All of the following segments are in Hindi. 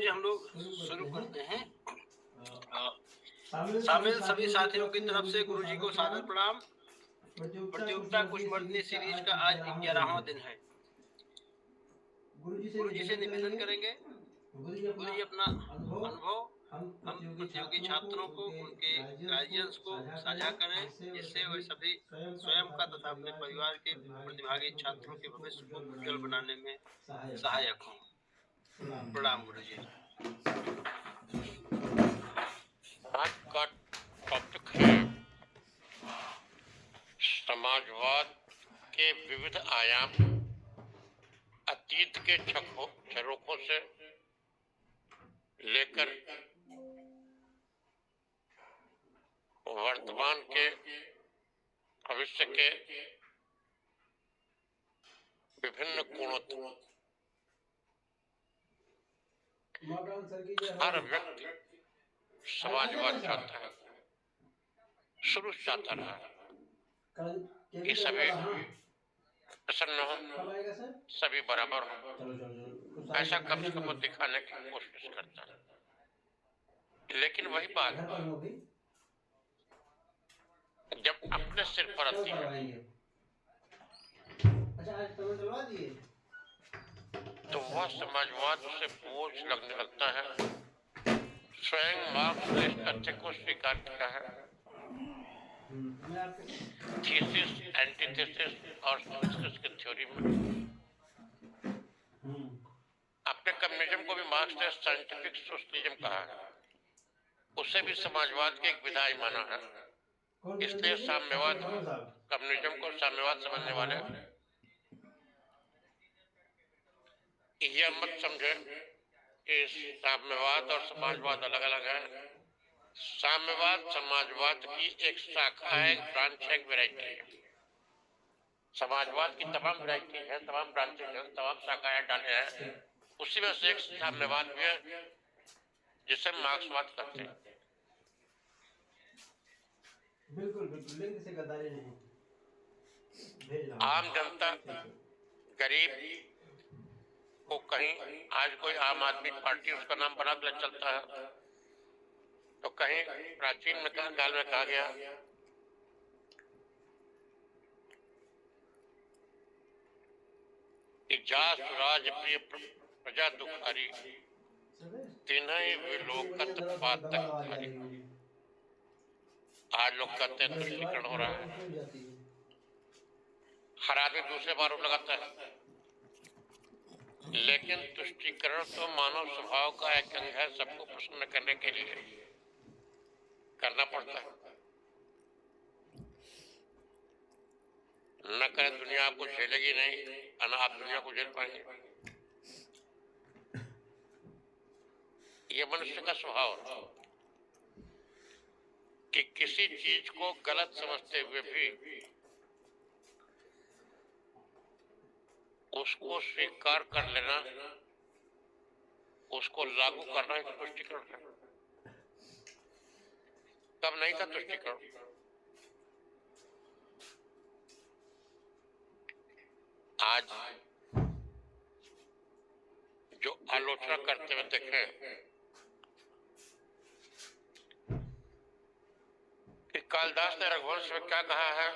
गुरुजी हम लोग शुरू करते हैं। शामिल सभी साथियों की तरफ से गुरुजी को सादर प्रणाम। प्रतियोगिता कुशमर्दनी सीरीज का आज 11वां दिन है। गुरुजी से निवेदन करेंगे, गुरुजी अपना अनुभव हम प्रतियोगी छात्रों को, उनके गार्जियंस को साझा करें, जिससे वे सभी स्वयं का तथा अपने परिवार के प्रतिभागी छात्रों के भविष्य को उज्जवल बनाने में सहायक हों। प्रणाम गुरुजी। आज का टॉपिक है समाजवाद के विविध आयाम, अतीत के झरोखों से लेकर वर्तमान के भविष्य के विभिन्न कोणों तक। हर व्यक्ति समाजवाद चाहता है, शुरू से चाहता रहा कि सभी प्रसन्न हो, सभी बराबर हो, ऐसा कम से कम दिखाने की कोशिश करता है। लेकिन वही बात जब अपने सिर पर आती है तो वह समाजवाद उसे बोझ लगने लगता है। स्वयं मार्क्स ने इस तथ्य को स्वीकार किया है। थीसिस, एंटीथेसिस और सिंथेसिस की थ्योरी में अपने कम्युनिज्म को भी मार्क्स ने साइंटिफिक सोशलिज्म कहा है। उसे भी समाजवाद की एक विधा माना है। इसलिए साम्यवाद, कम्युनिज्म को साम्यवाद समझने वाले यह मत समझे कि साम्यवाद और समाजवाद अलग अलग है। साम्यवाद समाजवाद की एक शाखा है, एक ब्रांच है, एक वैरायटी है। समाजवाद की तमाम वैरायटी है, तमाम ब्रांचेज है, तमाम शाखाएं डाले हैं। उसी में से एक साम्यवाद भी है, जिसे मार्क्सवाद कहते हैं। बिल्कुल बिल्कुल, लिंक से गद्दारी नहीं। आम जनता, गरीब को कहीं आज कोई आम आदमी पार्टी उसका नाम बना कर चलता है, तो कहीं प्राचीन काल में कहा गया कि जा सुराज प्रिय प्रजा दुखारी, तिन्हीं विलोकत पातक धारी। आज लोग कहते हैं तुष्टीकरण हो रहा है, हर आदमी दूसरे बार लगाता है, लेकिन तुष्टीकरण तो मानव स्वभाव का एक अंग है। सबको प्रसन्न करने के लिए करना पड़ता है। न करें दुनिया आपको झेलेगी नहीं, और आप दुनिया को झेल पाएंगे। ये मनुष्य का स्वभाव है कि किसी चीज को गलत समझते हुए भी उसको स्वीकार कर लेना, उसको लागू करना एक तुष्टीकरण है। तब नहीं था तुष्टीकरण। आज जो आलोचना करते हुए देखे कि कालिदास ने रघुवंश में क्या कहा है,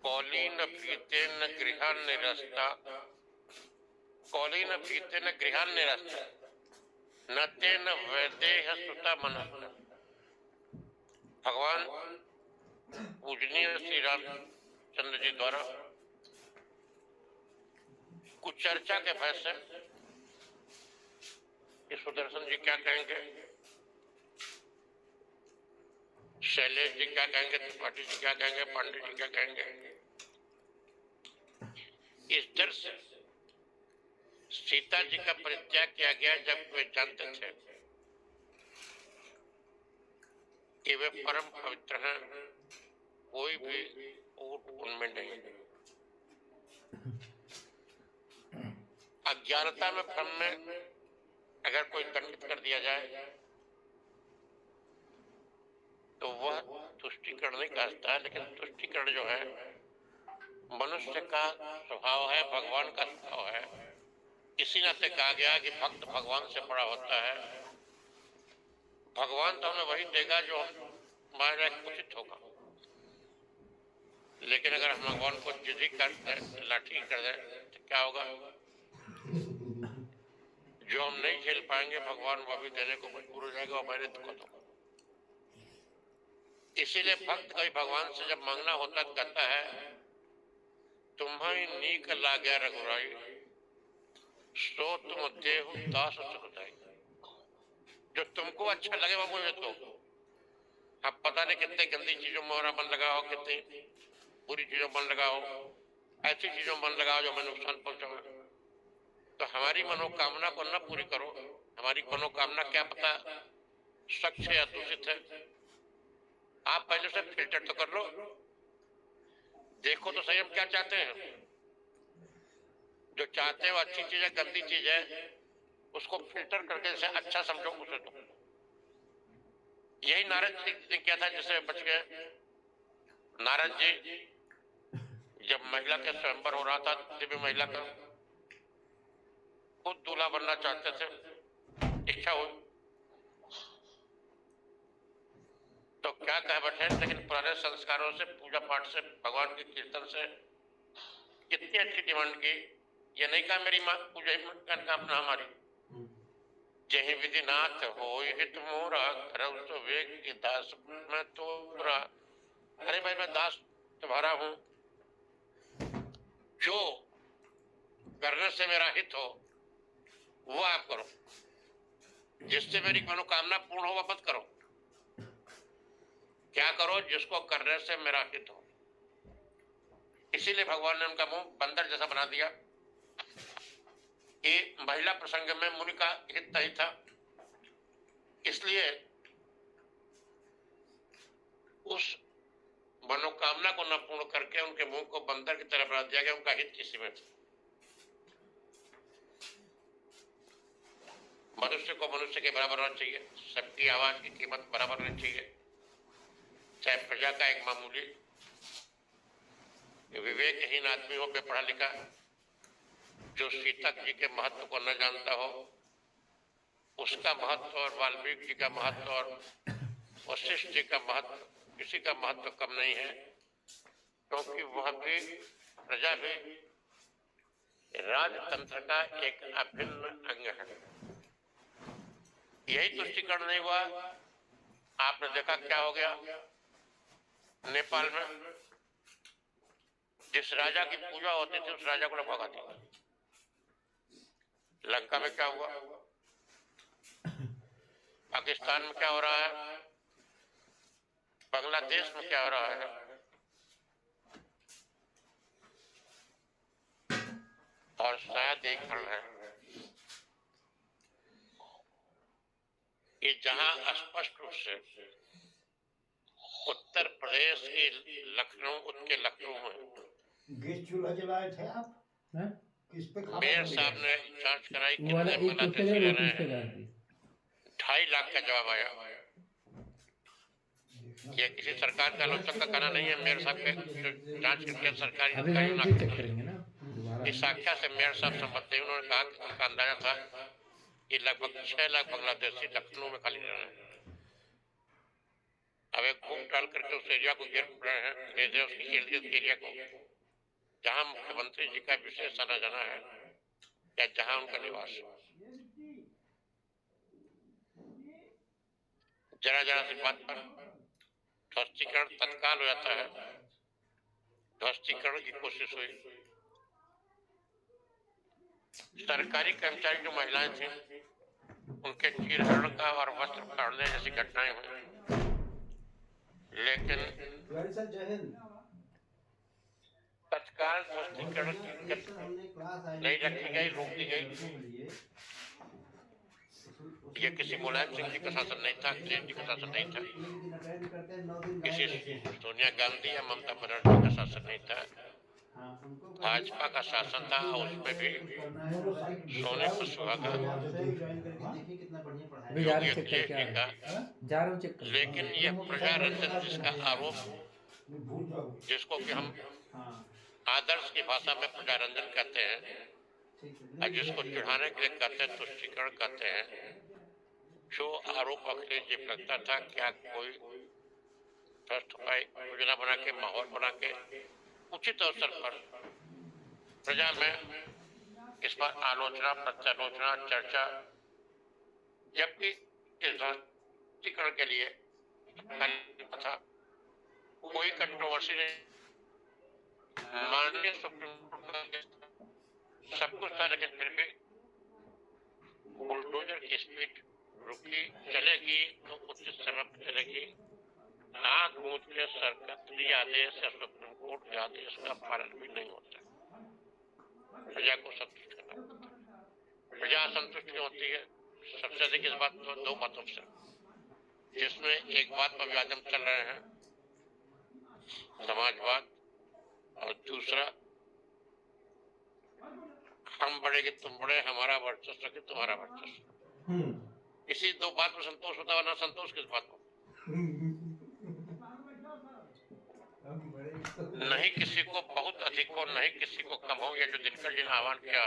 कौलीन भीतेन गृहान निरस्ता, कौलीन भीतेन गृहान निरस्ता, न तेन वैदेह सुता मनस्ता। भगवान पूजनीय श्री रामचंद्र जी द्वारा कुछ चर्चा के भय से सुदर्शन जी क्या कहेंगे, शैलेश जी क्या कहेंगे, त्रिपाठी जी क्या कहेंगे, पांडे जी क्या कहेंगे, इस डर से सीता जी का परित्याग किया गया, जब वे जानते थे कि वे परम पवित्र हैं, कोई भी ऊट उनमें नहीं। अज्ञानता में, भ्रम में अगर कोई दंडित कर दिया जाए तो वह तुष्टीकरण नहीं कहता है। लेकिन तुष्टीकरण जो है मनुष्य का स्वभाव है, भगवान का स्वभाव है इसी नाते कहा गया कि भक्त भगवान से बड़ा होता है। भगवान तो हमें वही देगा जो हमारे लायक उचित होगा, लेकिन अगर हम भगवान को जिद्दी कर दे, लाठी कर दे, तो क्या होगा? जो हम नहीं झेल पाएंगे भगवान वो भी देने को मजबूर हो जाएगा और मेरे दुख होगा। इसीलिए भक्त कभी भगवान से जब मांगना होता है कहता है, तुम्हारी नीक लागे रघुराई, सो तुम देहु दास सुखदाई। जो तुमको अच्छा लगे वो मुझे दो। अब पता नहीं कितने गंदी चीजों में हमारा मन लगाओ, कितनी बुरी चीजों में मन लगाओ, ऐसी चीजों में मन लगाओ जो हमें नुकसान पहुंचाए। तो हमारी मनोकामना को न पूरी करो। हमारी मनोकामना क्या पता सच है या दूषित है, आप पहले से फिल्टर तो कर लो, देखो तो सही हम क्या चाहते हैं। जो चाहते हो अच्छी चीज है गंदी चीज है, उसको फिल्टर करके से अच्छा समझो, उसे दो। यही नारद जी ने किया था, जिससे बच गए। नारद जी जब महिला के स्वयंवर हो रहा था, दिव्य महिला का, खुद दूल्हा बनना चाहते थे, इच्छा हुई तो क्या कह बैठे, लेकिन पुराने संस्कारों से, पूजा पाठ से, भगवान के कीर्तन से कितनी अच्छी डिमांड की। ये नहीं कहा मेरी माँ पूजा कामना हमारी, जही विधिनाथ हो हित मोरा, करौ तो वेग की दास मैं तोरा। अरे भाई मैं दास तुम्हारा हूं, जो करने से मेरा हित हो वो आप करो, जिससे मेरी मनोकामना पूर्ण हो वह मत करो। क्या करो जिसको करने से मेरा हित हो। इसीलिए भगवान ने उनका मुंह बंदर जैसा बना दिया कि महिला प्रसंग में मुनि का हित नहीं था, इसलिए उस मनोकामना को न पूर्ण करके उनके मुंह को बंदर की तरह बना दिया गया। उनका हित किसी में था। मनुष्य को मनुष्य के बराबर होना चाहिए, सबकी आवाज की कीमत बराबर होनी चाहिए, चाहे प्रजा का एक मामूली विवेकहीन आदमी हो, बेपढ़ा लिखा, जो सीतक जी के महत्व को न जानता हो, उसका महत्व और वाल्मीकि जी का महत्व और वशिष्ठ जी का महत्व, किसी का महत्व कम नहीं है, क्योंकि वह भी प्रजा भी राजतंत्र का एक अभिन्न अंग है। यही तुष्टिकरण नहीं हुआ, आपने देखा क्या हो गया नेपाल में। जिस राजा की पूजा होती थी उस राजा को न भगा दिया। लंका में क्या हुआ, पाकिस्तान में क्या हो रहा है, बांग्लादेश में क्या हो रहा है। और शायद एक कारण है कि जहां स्पष्ट रूप से उत्तर प्रदेश के लखनऊ, उसके लखनऊ में गैस चूल्हा जलाए थे आप? किस पे मेयर साहब ने जांच कराई, कितने वाला एक बांग्लादेशी कुत्ते रह का रहे रोटी पे हैं, डाल दी। 2.5 लाख का जवाब आया। ये किसी सरकार का आलोचक का कहना नहीं है, मेयर साहब के जांच करके सरकारी अभी अधिकारी हम चेक करेंगे ना दोबारा। इस साख्या से मेयर साहब सम्मत थे। उन्होंने कहा कि उनका अंदाजा था कि लगभग 6 लाख बांग्लादेशी लखनऊ में खाली रह रहे हैं। अब एक घूम टाल करके उस एरिया को घेर रहे हैं, उस एरिया को जहां मुख्यमंत्री जी का विशेष आना जाना है या जहां उनका निवास है। जरा जरा सी बात पर ध्वस्तीकरण तत्काल हो जाता है। ध्वस्तीकरण की कोशिश हुई। सरकारी कर्मचारी जो महिलाएं थी उनके चीरहरण का और वस्त्र फाड़ने जैसी घटनाएं हुई, लेकिन तत्काल ध्वस्तीकरण नहीं रखी गई, रोक दी गई। ये किसी मुलायम सिंह जी का शासन नहीं था, जैन जी का शासन नहीं था, किसी सोनिया गांधी या ममता बनर्जी का शासन नहीं था, भाजपा का शासन था। उसमें भी सोने पर सुहागा योगी अखिलेश जी का। जा रहा हूँ चेक कर। लेकिन ये प्रजा रंजन जिसका आरोप, जिसको कि हम आदर्श की भाषा में प्रजा रंजन कहते हैं, और जिसको चिढ़ाने के लिए कहते हैं तुष्टीकरण कहते हैं। जो आरोप अखिलेश जी पर लगता था, क्या कोई ट्रस्ट योजना बना के, माहौल बना के उचित अवसर पर प्रजा में इस पर आलोचना, प्रत्यालोचना, चर्चा, जबकि इस ध्वस्तीकरण के लिए था कोई कंट्रोवर्सी नहीं, माननीय सुप्रीम कोर्ट सब कुछ था, लेकिन फिर भी बुलडोजर की स्पीड रुकी, चलेगी तो उचित समय पर चलेगी। नाक मूंद के सरकारी आदेश या सुप्रीम कोर्ट के आदेश का पालन भी नहीं होता। प्रजा को संतुष्ट करना होता है। प्रजा संतुष्ट क्यों होती है? सबसे अधिक इस बात पर दो बातों से, जिसमें एक बात पर विवाद चल रहे हैं, समाजवाद, और दूसरा हम बड़े कि तुम बड़े, हमारा वर्चस्व कि तुम्हारा वर्चस्व। इसी दो बात में संतोष होता है, ना संतोष किस बात को? नहीं किसी को बहुत अधिक हो, नहीं किसी को कम हो। ये जो दिनकर जी ने आह्वान किया,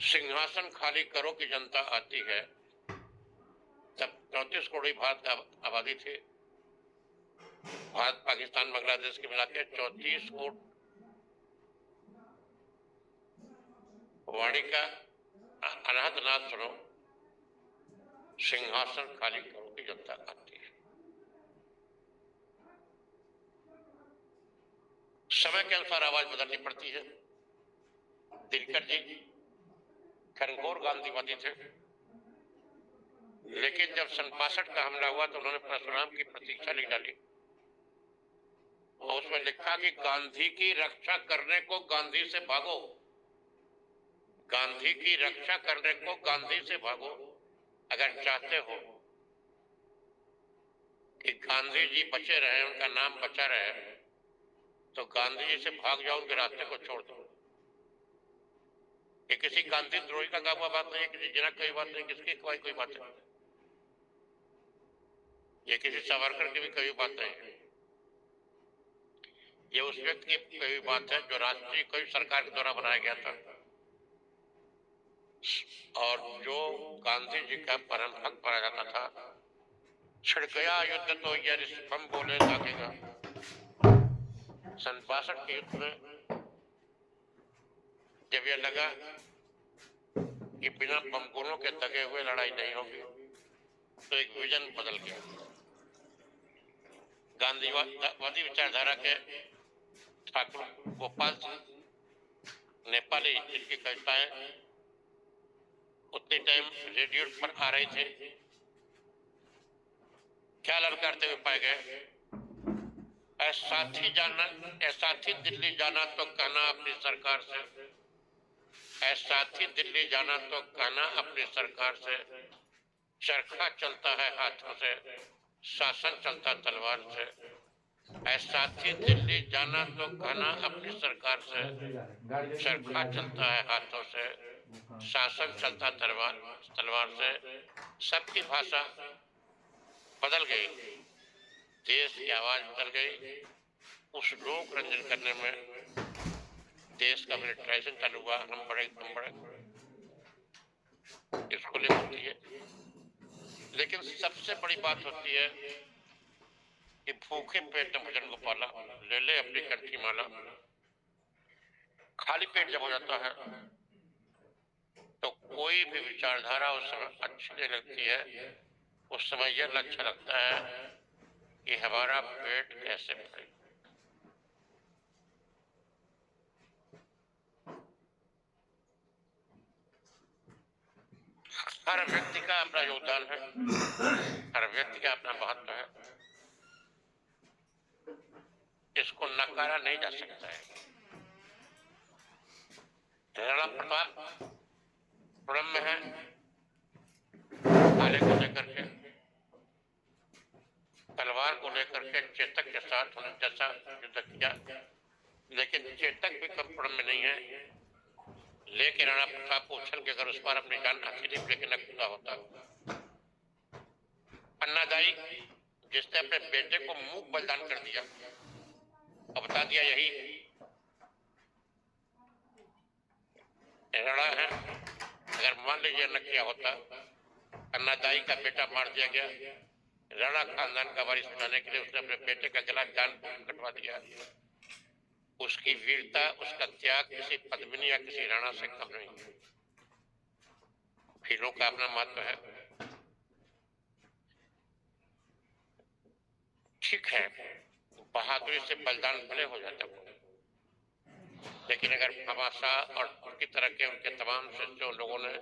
सिंहासन खाली करो कि जनता आती है, तब 34 करोड़ भारत का आबादी थी। भारत, पाकिस्तान, बांग्लादेश के मिला के 34 करोड़ वाणी का अनाहत नाद सुनो, सिंहासन खाली करो की जनता आती है। समय के अनुसार आवाज बदलनी पड़ती है। दिनकर जी घनघोर गांधीवादी थे, लेकिन जब सन 65 का हमला हुआ तो उन्होंने परशुराम की प्रतीक्षा लिख डाली और उसमें लिखा कि गांधी की रक्षा करने को गांधी से भागो, गांधी की रक्षा करने को गांधी से भागो। अगर चाहते हो कि गांधी जी बचे रहे, उनका नाम बचा रहे, तो गांधी जी से भाग जाओ, उनके रास्ते को छोड़ दो। ये किसी गांधी द्रोही का कहा हुआ बात नहीं है, किसी जनक की बात नहीं, किसकी कोई बात नहीं, ये किसी सावरकर की भी कही बात नहीं है। ये उस व्यक्ति की कही बात है जो राष्ट्रीय कोई सरकार के द्वारा बनाया गया था और जो गांधी जी का परम भक्त माना जाता था। छिड़ गया युद्ध तो ये ऋषभम बोले दागेगा। सन 62 के युद्ध में जब यह लगा कि बिना बमगोलों के दगे हुए लड़ाई नहीं होगी, तो एक विजन बदल गया। गांधीवादी विचारधारा के ठाकुर गोपाल सिंह नेपाली, जिनकी कविताएं उतने टाइम रेडियो पर आ रही थी, क्या ललकारते हुए पाए गए, ऐसा थी दिल्ली जाना तो कहना अपनी सरकार से, ऐसा थी दिल्ली जाना तो कहना अपनी सरकार से। चरखा चलता है हाथों से, शासन चलता तलवार से। ऐसा थी दिल्ली जाना तो कहना अपनी सरकार से, चरखा चलता है हाथों से, शासन चलता तलवार से। सबकी भाषा बदल गई, देश की आवाज बदल गई। उस लोक रंजन करने में देश का मिलिट्राइजेशन चालू हुआ, हम बड़े तुम बड़े, इसको ले होती है। लेकिन सबसे बड़ी बात होती है कि भूखे पेट ने भजन को पाला, ले ले अपनी कंठी माला। खाली पेट जब हो जाता है तो कोई भी विचारधारा उस समय अच्छी नहीं लगती है। उस समय यह अच्छा लगता है कि हमारा पेट कैसे भरे। हर व्यक्ति का अपना योगदान है, हर व्यक्ति का अपना महत्व है, इसको नकारा नहीं जा सकता है। राणा प्रताप पुरम में है, भाले को लेकर के, तलवार को लेकर के चेतक के साथ जैसा युद्ध किया, लेकिन चेतक भी कम पुरम में नहीं है। लेकिन राणा प्रताप को उछल के अगर उस पर अपनी जान हथेली लेके न कूदा होता। अन्नादाई जिसने अपने बेटे को मूक बलिदान कर दिया और बता दिया यही राणा है, अगर मान लीजिए न किया होता, अन्नादाई का बेटा मार दिया गया, राणा खानदान का वारिस बनाने के लिए उसने अपने बेटे का गला जानबूझ कटवा दिया। उसकी वीरता, उसका त्याग किसी पद्मिनी या किसी राणा से कम नहीं। वीरों का अपना महत्व है। ठीक है, बहादुरी से बलिदान भले हो जाता हो, लेकिन अगर भामाशाह और उनकी तरह के उनके तमाम शिष्यों लोगों ने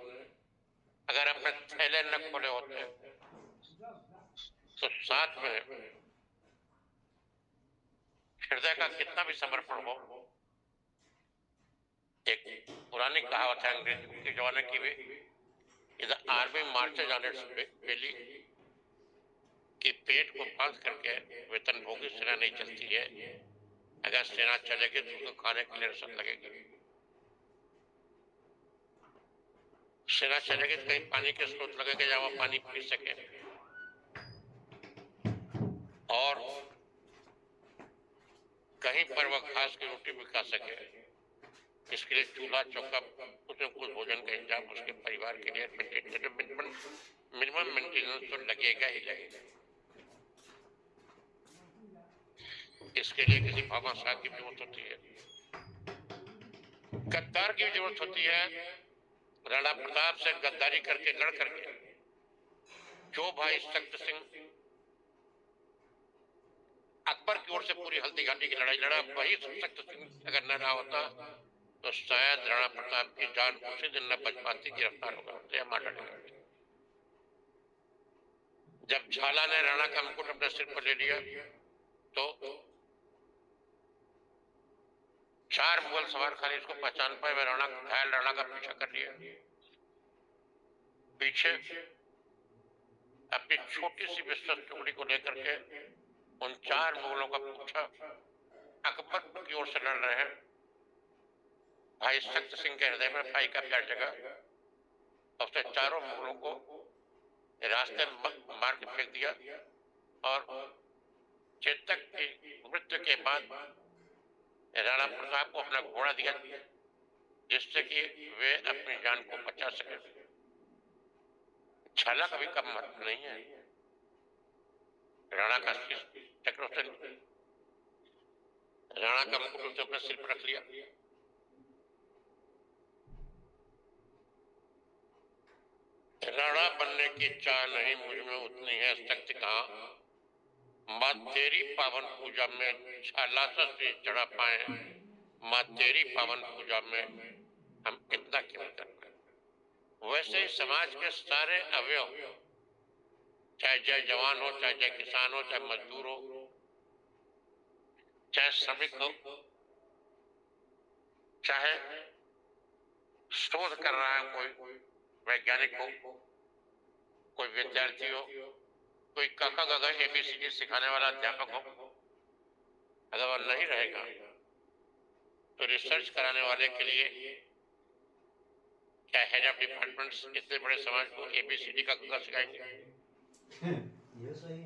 अगर अपने थैले न खोले होते तो साथ में हृदय का कितना भी समर्पण हो। एक पुरानी कहावत है अंग्रेजों के जमाने की भी, इधर आर्मी मार्चेज ऑन इट्स बेली, कि पेट को बांध करके वेतनभोगी सेना नहीं चलती है। अगर सेना चलेगी तो उसको खाने के लिए रसद लगेगी। सेना चलेगी तो कहीं पानी के स्रोत लगेगा जहां वो पानी पी सके, और कहीं पर वह घास की रोटी भी खा सके। इसके लिए चूल्हा चौका, कुछ न कुछ भोजन का इंतजाम उसके परिवार के लिए मिनिमम मेंटेनेंस तो लगेगा ही लगेगा। इसके लिए किसी भामाशाह की जरूरत होती है, गद्दार की जरूरत होती है। राणा प्रताप से गद्दारी करके लड़ करके जो भाई तख्त सिंह अकबर की ओर से पूरी हल्दी घाटी की लड़ाई लड़ा, वही तख्त सिंह अगर न रहा होता तो शायद राणा प्रताप की जान उसी दिन न बच पाती, गिरफ्तार होगा या मार डालेगा। जब झाला ने राणा का मुकुट अपने सिर पर ले लिया तो 4 मुगल सवार खाने इसको पहचान पाए। वह घायल राणा का पीछा कर लिया। पीछे अपनी छोटी सी विश्वस्त टुकड़ी को लेकर के उन 4 मुगलों का पूछा अकबर की ओर से लड़ रहे हैं। भाई तख्त सिंह के हृदय में भाई का प्यार जगा। उसने चारों मुगलों को रास्ते में मार के फेंक दिया और चेतक की मृत्यु के बाद राणा प्रताप को अपना घोड़ा दिया, जिससे कि वे अपनी जान को बचा सके। झाला का भी कम महत्व नहीं है। राणा का चक्र उसने, राणा का मुकुट उसने अपने सिर पर रख लिया। राणा बनने की चाह नहीं मुझ में उतनी है, शक्ति कहाँ। माँ तेरी पावन पूजा में झालासा से चढ़ा पाए, माँ तेरी पावन पूजा में हम इतना क्यों कर पाए। वैसे ही समाज के सारे अवयव, चाहे जय जवान हो, चाहे जय किसान हो, चाहे मजदूर हो, चाहे श्रमिक हो, चाहे शोध कर रहा है कोई वैज्ञानिक हो, कोई विद्यार्थी हो, कोई काका गागा ABCD सिखाने वाला अध्यापक हो, अगर वह नहीं रहेगा तो रिसर्च कराने वाले के लिए क्या हेड ऑफ डिपार्टमेंट्स इतने बड़े समाज को ABCD का गगा सिखाएंगे।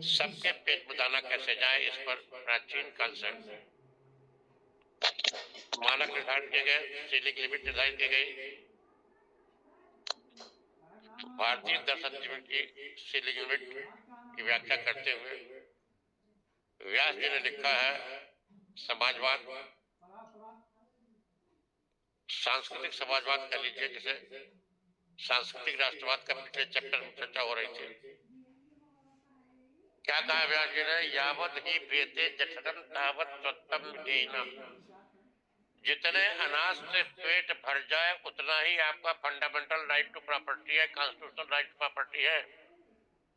सबके पेट में दाना कैसे जाए, इस पर प्राचीन काल से मानक निर्धारित किए गए, सीलिंग लिमिट निर्धारित की गई। भारतीय दर्शन जीवन की सीलिंग लिमिट की व्याख्या करते हुए व्यास जी ने लिखा है, समाजवाद, सांस्कृतिक समाजवाद कह लीजिए, जिसे सांस्कृतिक राष्ट्रवाद का पिछले चैप्टर में चर्चा हो रही थी। क्या कहा व्यास जी ने, यावत ही प्रियते जठरम तावत स्वत्तम मिटेना। जितने अनाज से पेट भर जाए उतना ही आपका फंडामेंटल राइट टू प्रॉपर्टी है, कॉन्स्टिट्यूशनल राइट टू प्रॉपर्टी है।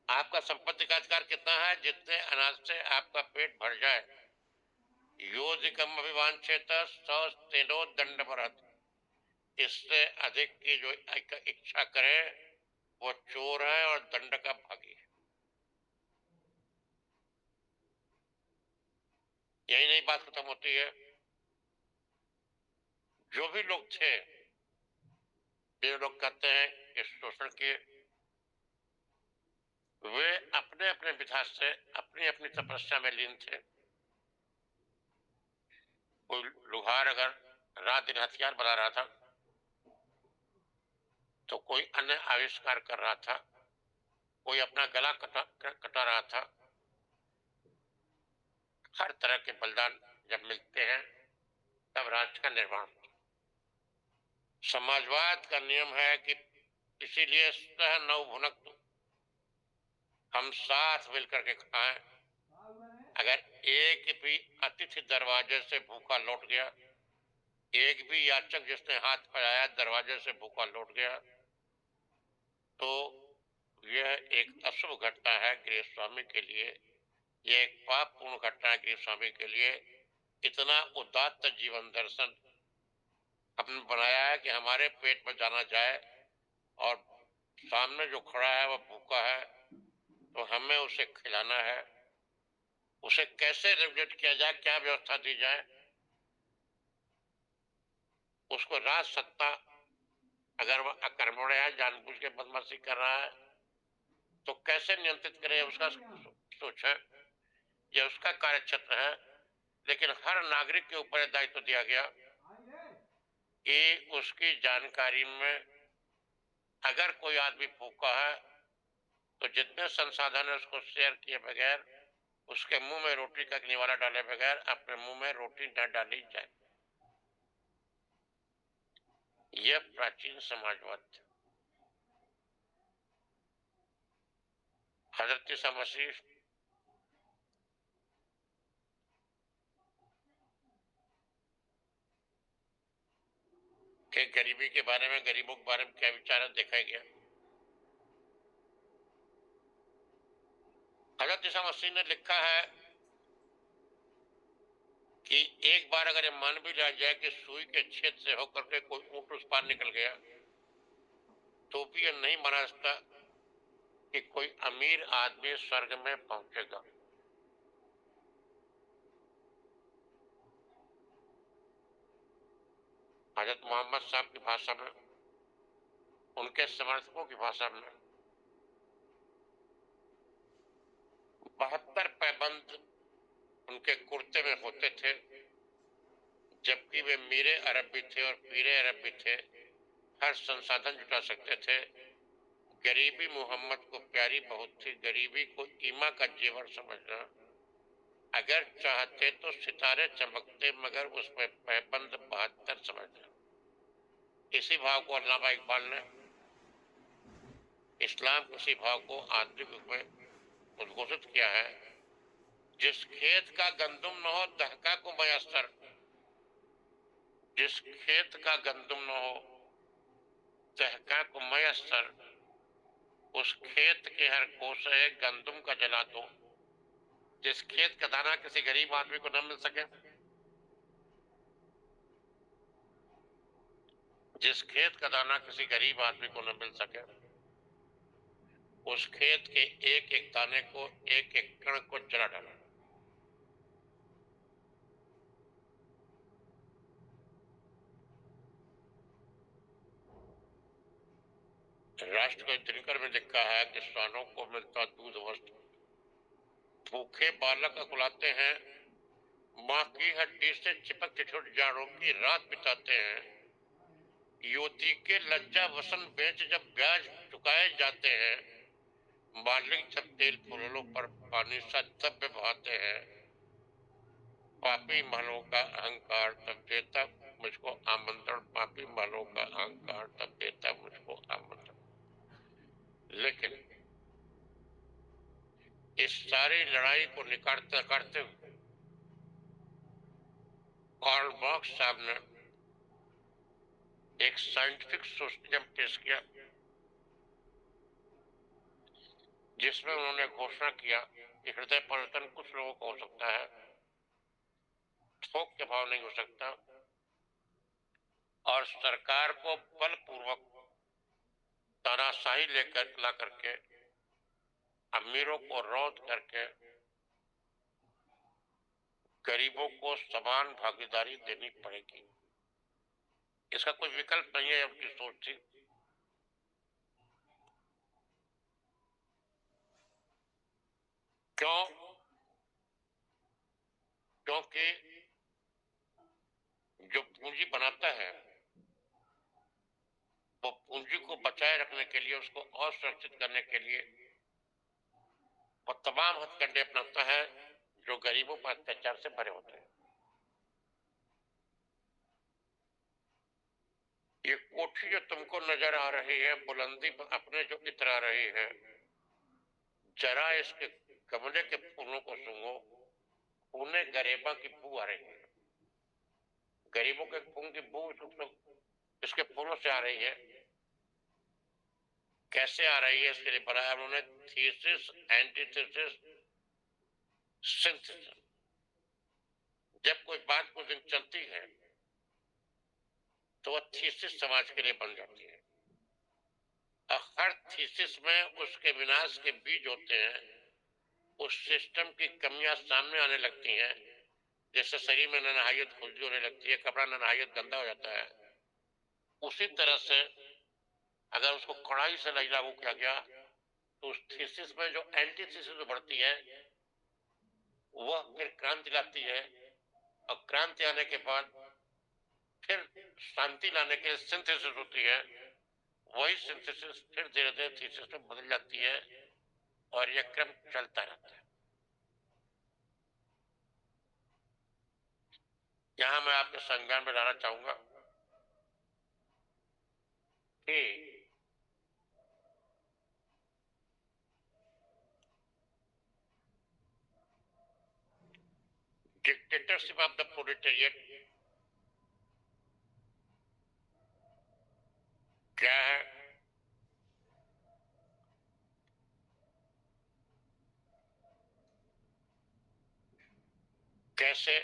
आपका संपत्ति का अधिकार कितना है, जितने अनाज से आपका पेट भर जाए। योधिकम अभिवांछेत सौस्तेनो दंडमरत। इससे अधिक की जो इच्छा करे वो चोर है और दंड का भागी है। यही नहीं बात खत्म होती है। जो भी लोग थे, ये लोग कहते हैं कि शोषण के, वे अपने अपने विधा से अपनी अपनी तपस्या में लीन थे। कोई लुहार अगर रात दिन हथियार बना रहा था तो कोई अन्य आविष्कार कर रहा था, कोई अपना गला कटा रहा था। हर तरह के बलिदान जब मिलते हैं तब राष्ट्र का निर्माण होता है। समाजवाद का नियम है कि इसीलिए सह नौ भुनक्तु, हम साथ मिलकर के खाएं। अगर एक भी अतिथि दरवाजे से भूखा लौट गया, एक भी याचक जिसने हाथ फैलाया दरवाजे से भूखा लौट गया, तो यह एक अशुभ घटना है गृह स्वामी के लिए, यह एक पापपूर्ण घटना है गृह स्वामी के लिए। इतना उदात्त जीवन दर्शन हमने बनाया है कि हमारे पेट में जाना जाए और सामने जो खड़ा है वह भूखा है, तो हमें उसे खिलाना है। उसे कैसे रेगुलेट किया जाए, क्या व्यवस्था दी जाए, उसको राज सत्ता, अगर वह अकर्मण्य है, जानबूझ के बदमाशी कर रहा है, तो कैसे नियंत्रित करें, उसका सोचें। यह उसका कार्य क्षेत्र है। लेकिन हर नागरिक के ऊपर दायित्व दिया गया कि उसकी जानकारी में अगर कोई आदमी भूखा है तो जितने संसाधन है उसको शेयर किए बगैर, उसके मुंह में रोटी का निवाला डाले बगैर अपने मुंह में रोटी न डाली जाए। यह प्राचीन समाजवाद था। हजरत ईसा मसीह के गरीबी के बारे में, गरीबों के बारे में क्या विचार है देखा गया। हजरत ईसा मसीह ने लिखा है कि एक बार अगर ये मान भी लिया जाए कि सुई के छेद से होकर के कोई ऊंट उस पार निकल गया, तो भी यह नहीं माना सकता कि कोई अमीर आदमी स्वर्ग में पहुंचेगा। हजरत मोहम्मद साहब की भाषा में, उनके समर्थकों की भाषा में 72 पैबंद उनके कुर्ते में होते थे, जबकि वे मीरे अरब भी थे और पीरे अरब भी थे, हर संसाधन जुटा सकते थे। गरीबी मोहम्मद को प्यारी बहुत थी, गरीबी को ईमा का जेवर समझना। अगर चाहते तो सितारे चमकते, मगर उसमें पैबंद 72 समझना। इसी भाव को अल्लामा इकबाल ने इस्लाम के इसी भाव को आंतरिक रूप में उद्घोषित किया है। जिस खेत का गंदुम न हो दहका को मयसर, जिस खेत का गंदुम न हो दहका को मयसर, उस खेत के हर कोसे गंदुम का जला दो। जिस खेत का दाना किसी गरीब आदमी को न मिल सके, जिस खेत का दाना किसी गरीब आदमी को न मिल सके, उस खेत के एक एक दाने को, एक एक कण को जला डालो। राष्ट्र को दिनकर में लिखा है कि श्वानों को मिलता दूध वस्त्र, भूखे बालक अकुलाते हैं, माँ की हड्डी से चिपक के छोटे जाड़ों की रात बिताते हैं। युवती के लज्जा वसन बेच जब ब्याज चुकाए जाते हैं, मालिक जब तेल फूलों पर पानी सा तब बहाते हैं। पापी महलों का अहंकार तब देता मुझको आमंत्रण, पापी महलों का अहंकार तब देता मुझको आमंत्रण। लेकिन इस सारी लड़ाई को निकालते करते हुए कार्ल मार्क्स साहब ने एक साइंटिफिक सोशलिज्म पेश किया, जिसमें उन्होंने घोषणा किया कि हृदय परिवर्तन कुछ लोगों को हो सकता है, थोक के भाव नहीं हो सकता, और सरकार को बलपूर्वक तानाशाही लेकर ला करके अमीरों को रौंद करके गरीबों को समान भागीदारी देनी पड़ेगी। इसका कोई विकल्प नहीं है। उनकी सोच थी। क्यों? क्योंकि जो पूंजी बनाता है वो पूंजी को बचाए रखने के लिए, उसको और सुरक्षित करने के लिए वो तमाम हथकंडे अपनाता है जो गरीबों पर अत्याचार से भरे होते हैं। ये कोठी जो तुमको नजर आ रही है, बुलंदी अपने जो इतरा रही है, जरा इसके गमले के फूलों को सूंघो, उन्हें गरीबा की बू आ रही है। गरीबों के खून की बू इसके फूलों से आ रही है। कैसे आ रही है इसके लिए बनाया उन्होंने थीसिस, एंटीथेसिस, सिंथेसिस। जब कोई बात कुछ दिन चलती है तो वह थीसिस समाज के लिए बन जाती है, और हर थीसिस में उसके विनाश के बीज होते हैं। उस सिस्टम की कमियां सामने आने लगती हैं, जैसे शरीर में नहायत खुजली होने लगती है, कपड़ा नहायत गंदा हो जाता है। उसी तरह से अगर उसको कड़ाई से नहीं लागू किया गया तो उस थीसिस में जो एंटीथीसिस बढ़ती है वह फिर क्रांति लाती है, और क्रांति आने के बाद फिर शांति लाने के लिए सिंथेसिस होती है। वही सिंथेसिस फिर धीरे धीरे थीसिस में बदल जाती है, और यह क्रम चलता रहता है। यहां मैं आपके संज्ञान में लाना चाहूंगा कि डिक्टेटरशिप ऑफ द प्रोलेटेरिएट क्या है, कैसे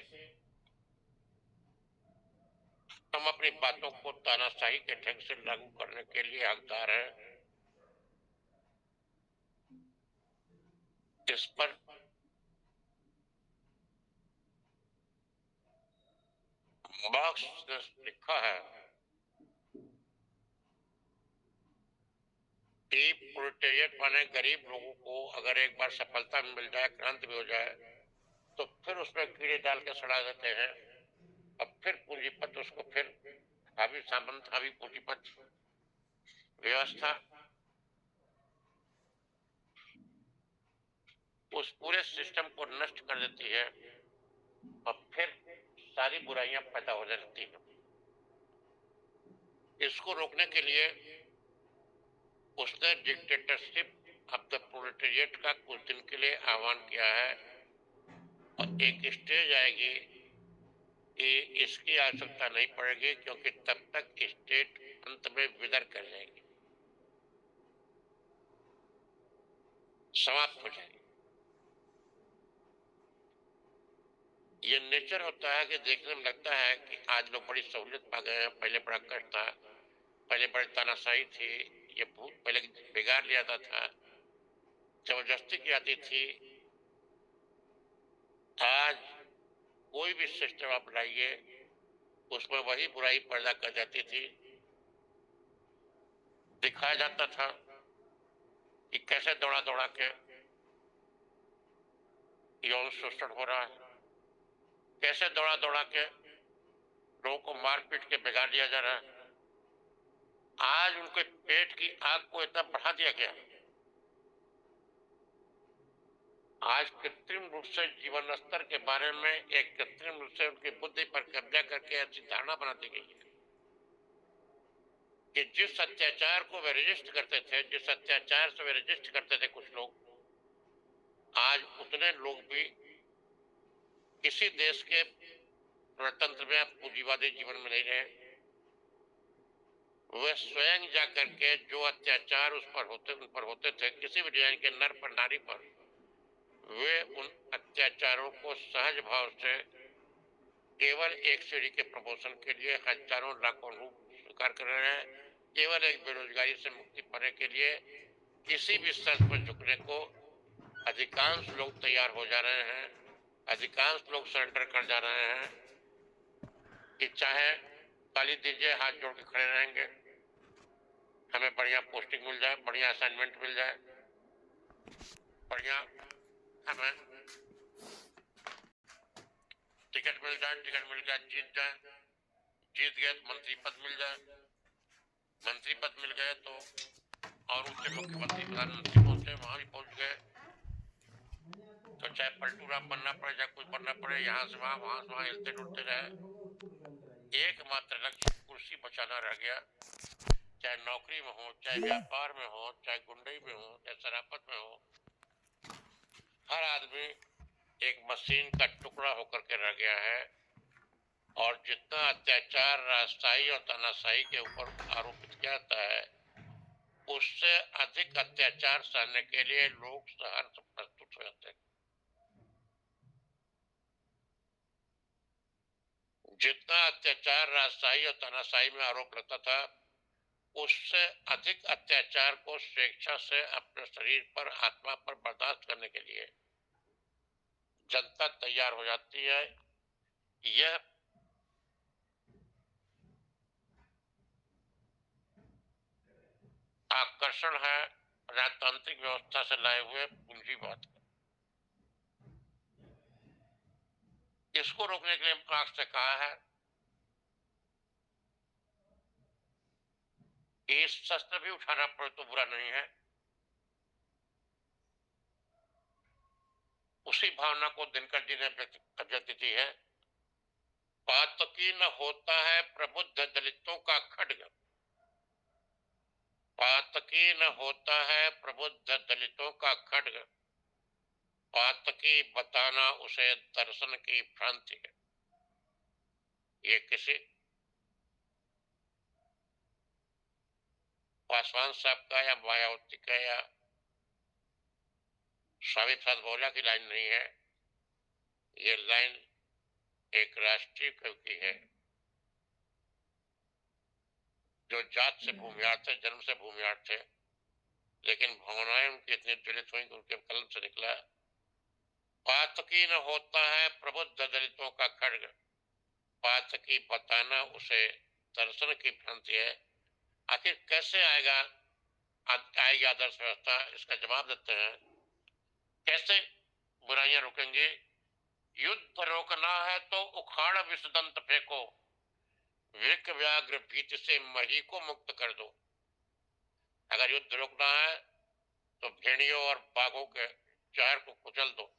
हम अपनी बातों को तानाशाही के ढंग से लागू करने के लिए हकदार हैं, इस पर मार्क्स ने लिखा है कि प्रोलेटेरिएट माने गरीब लोगों को अगर एक बार सफलता मिल जाए, क्रांति भी हो जाए, तो फिर उसमें कीड़े डाल के सड़ा देते हैं, और फिर पूंजीपत उसको फिर हावी सामंत, हावी पूंजीपत व्यवस्था उस पूरे सिस्टम को नष्ट कर देती है, और फिर सारी बुराइयां पैदा हो जाती हैं। इसको रोकने के लिए उसने डिक्टेटरशिप ऑफ द प्रोलेटेरिएट का कुछ दिन के लिए आह्वान किया है, और एक स्टेज आएगी कि इसकी आवश्यकता नहीं पड़ेगी, क्योंकि तब तक स्टेट अंत में विदर कर जाएगी, समाप्त हो जाएगी। ये नेचर होता है कि देखने में लगता है कि आज लोग बड़ी सहूलियत पा गए हैं, पहले बड़ा कष्ट था, पहले बड़ी तानाशाही थी, ये भूत पहले बिगाड़ लिया था, जबरदस्ती की जाती थी। आज कोई भी सिस्टम आप लाइए उसमें वही बुराई पैदा कर जाती थी। दिखाया जाता था कि कैसे दौड़ा दौड़ा के यौन शोषण हो रहा है, कैसे दौड़ा दौड़ा के लोगों को मार पीट के बिगाड़ दिया जा रहा है। आज उनके पेट की आग को इतना बढ़ा दिया गया, आज कृत्रिम रूप से जीवन स्तर के बारे में एक कृत्रिम रूप से उनकी बुद्धि पर कब्जा करके ऐसी धारणा बना दी गई है कि जिस अत्याचार को वे रजिस्ट करते थे, जिस अत्याचार से वे रजिस्ट करते थे कुछ लोग, आज उतने लोग भी किसी देश के प्रजातंत्र में पूंजीवादी जीवन में नहीं रहे। वे स्वयं जा करके जो अत्याचार उन पर होते थे, किसी भी डिजाइन के नर पर नारी पर, वे उन अत्याचारों को सहज भाव से केवल एक सीढ़ी के प्रमोशन के लिए हजारों लाखों लोग स्वीकार कर रहे हैं, केवल एक बेरोजगारी से मुक्ति पाने के लिए किसी भी शर्त पर झुकने को अधिकांश लोग तैयार हो जा रहे हैं, अधिकांश लोग सरेंडर कर जा रहे हैं कि चाहे गाली दीजिए, हाथ जोड़ के खड़े रहेंगे, हमें बढ़िया पोस्टिंग मिल जाए, बढ़िया असाइनमेंट मिल जाए, बढ़िया हमें टिकट मिल जाए, जीत गए तो मंत्री पद मिल जाए, मंत्री पद मिल गए तो और ऊंचे मुख्यमंत्री प्रधानमंत्री पहुंचे, वहां भी पहुंच गए तो चाहे पलटू राम बनना पड़े चाहे कुछ बनना पड़े, यहाँ से वहां हिलते डुलते रहे। एकमात्र लक्ष्य कुर्सी बचाना रह गया। चाहे नौकरी में हो, चाहे व्यापार में हो, चाहे गुंडई में हो, चाहे शराफत में हो, हर आदमी एक मशीन का टुकड़ा होकर के रह गया है। और जितना अत्याचार राजशाही और तानाशाही के ऊपर आरोपित किया जाता है, उससे अधिक अत्याचार सहने के लिए लोग सहर्ष प्रस्तुत हो जाते हैं। जितना अत्याचार राजशाही और तानाशाही में आरोप लगता था, उससे अधिक अत्याचार को स्वेच्छा से अपने शरीर पर, आत्मा पर बर्दाश्त करने के लिए जनता तैयार हो जाती है। यह आकर्षण है राजतांत्रिक व्यवस्था से लाए हुए पूंजीवाद का। इसको रोकने के लिए मार्क्स ने कहा है कि शस्त्र भी उठाना पड़े तो बुरा नहीं है। उसी भावना को दिनकर जी ने व्यक्त की है। पातकी न होता है प्रबुद्ध दलितों का खड्ग, पातकी न होता है प्रबुद्ध दलितों का खड्ग, पातकी बताना उसे दर्शन की भ्रांति है। ये किसी पासवान साहब का या मायावती का या स्वामी प्रसाद गौला की लाइन नहीं है। ये लाइन एक राष्ट्रीय कवि की है जो जात से भूमिहार थे, जन्म से भूमिहार थे, लेकिन भावनाएं उनकी इतनी ज्वलित हुई कि उनके कलम से निकला, पातकी न होता है प्रबुद्ध दलितों का खड्ग, पातकी बताना उसे दर्शन की भ्रांति है। आखिर कैसे आएगी आदर्श व्यवस्था, इसका जवाब देते हैं। कैसे बुराइयां रुकेंगी? युद्ध रोकना है तो उखाड़ विषदंत फेंको, विक व्याघ्र भीति से मही को मुक्त कर दो। अगर युद्ध रोकना है तो भेड़ियों और बाघों के जहर को कुचल दो,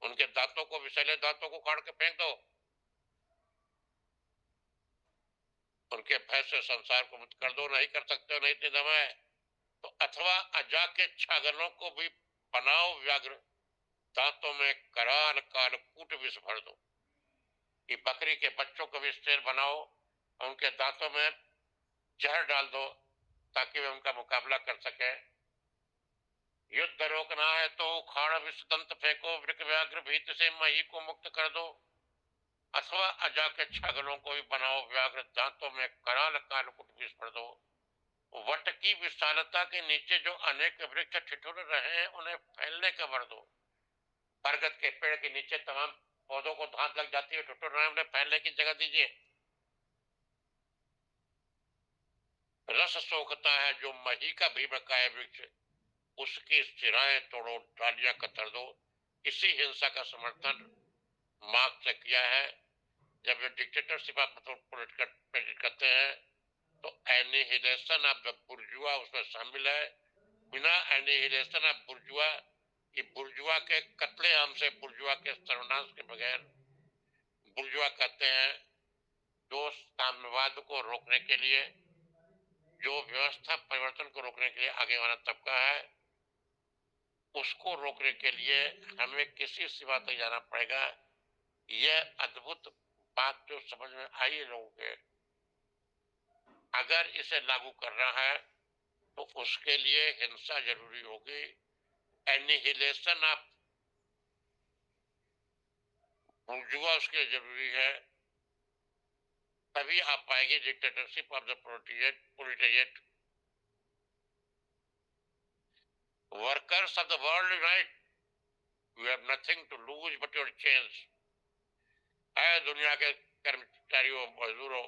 उनके दांतों को, विषैले दांतों को उखाड़ के फेंक दो, उनके भय से संसार को मुक्त कर दो। नहीं कर सकते हो, नहीं इतनी दम है तो अथवा अजा के छागलों को भी बनाओ व्याघ्र, दांतों में कराल काल कूट विष भर दो। कि बकरी के बच्चों को भी शेर बनाओ, उनके दांतों में जहर डाल दो ताकि वे उनका मुकाबला कर सके। युद्ध रोकना है तो उखाड़ विषदंत फेंको, वृक व्याघ्र भीत से मही को मुक्त कर दो, अथवा अजा के छागलों को भी बनाओ व्याघ्र, दांतों में कराल काल कूट विष भर दो। वट की विशालता के नीचे जो अनेक वृक्ष ठिठुर रहे हैं, उन्हें फैलने का वर दो। बरगद के पेड़ के नीचे तमाम पौधों को धांत लग जाती है, ठिठुर रहे हैं, उन्हें फैलने की जगह दीजिए। रस सोखता है जो मही का भी बकाया वृक्ष, उसकी सिराएं तोड़ो, डालियां कतर दो। इसी हिंसा का समर्थन मार्क्स ने किया है। जब वे डिक्टेटरशिप ऑफ प्रेडिक्ट करते हैं तो एनिहिलेशन ऑफ द बुर्जुआ उसमें शामिल है। बिना एनिहिलेशन ऑफ बुर्जुआ, कि बुर्जुआ के कत्लेआम से, बुर्जुआ के सर्वनाश के बगैर, बुर्जुआ कहते हैं जो साम्यवाद को रोकने के लिए, जो व्यवस्था परिवर्तन को रोकने के लिए आगे वाला तबका है, उसको रोकने के लिए हमें किसी सीमा तक जाना पड़ेगा। यह अद्भुत बात जो समझ में आई है लोगों के, अगर इसे लागू करना है तो उसके लिए हिंसा जरूरी होगी। एनिहिलेशन ऑफ बुर्जुआ उसके लिए जरूरी है, तभी आप पाएंगे dictatorship of the proletariat. Workers of the world unite, you have nothing to lose but your change. है दुनिया के कर्मचारियों, मजदूरों,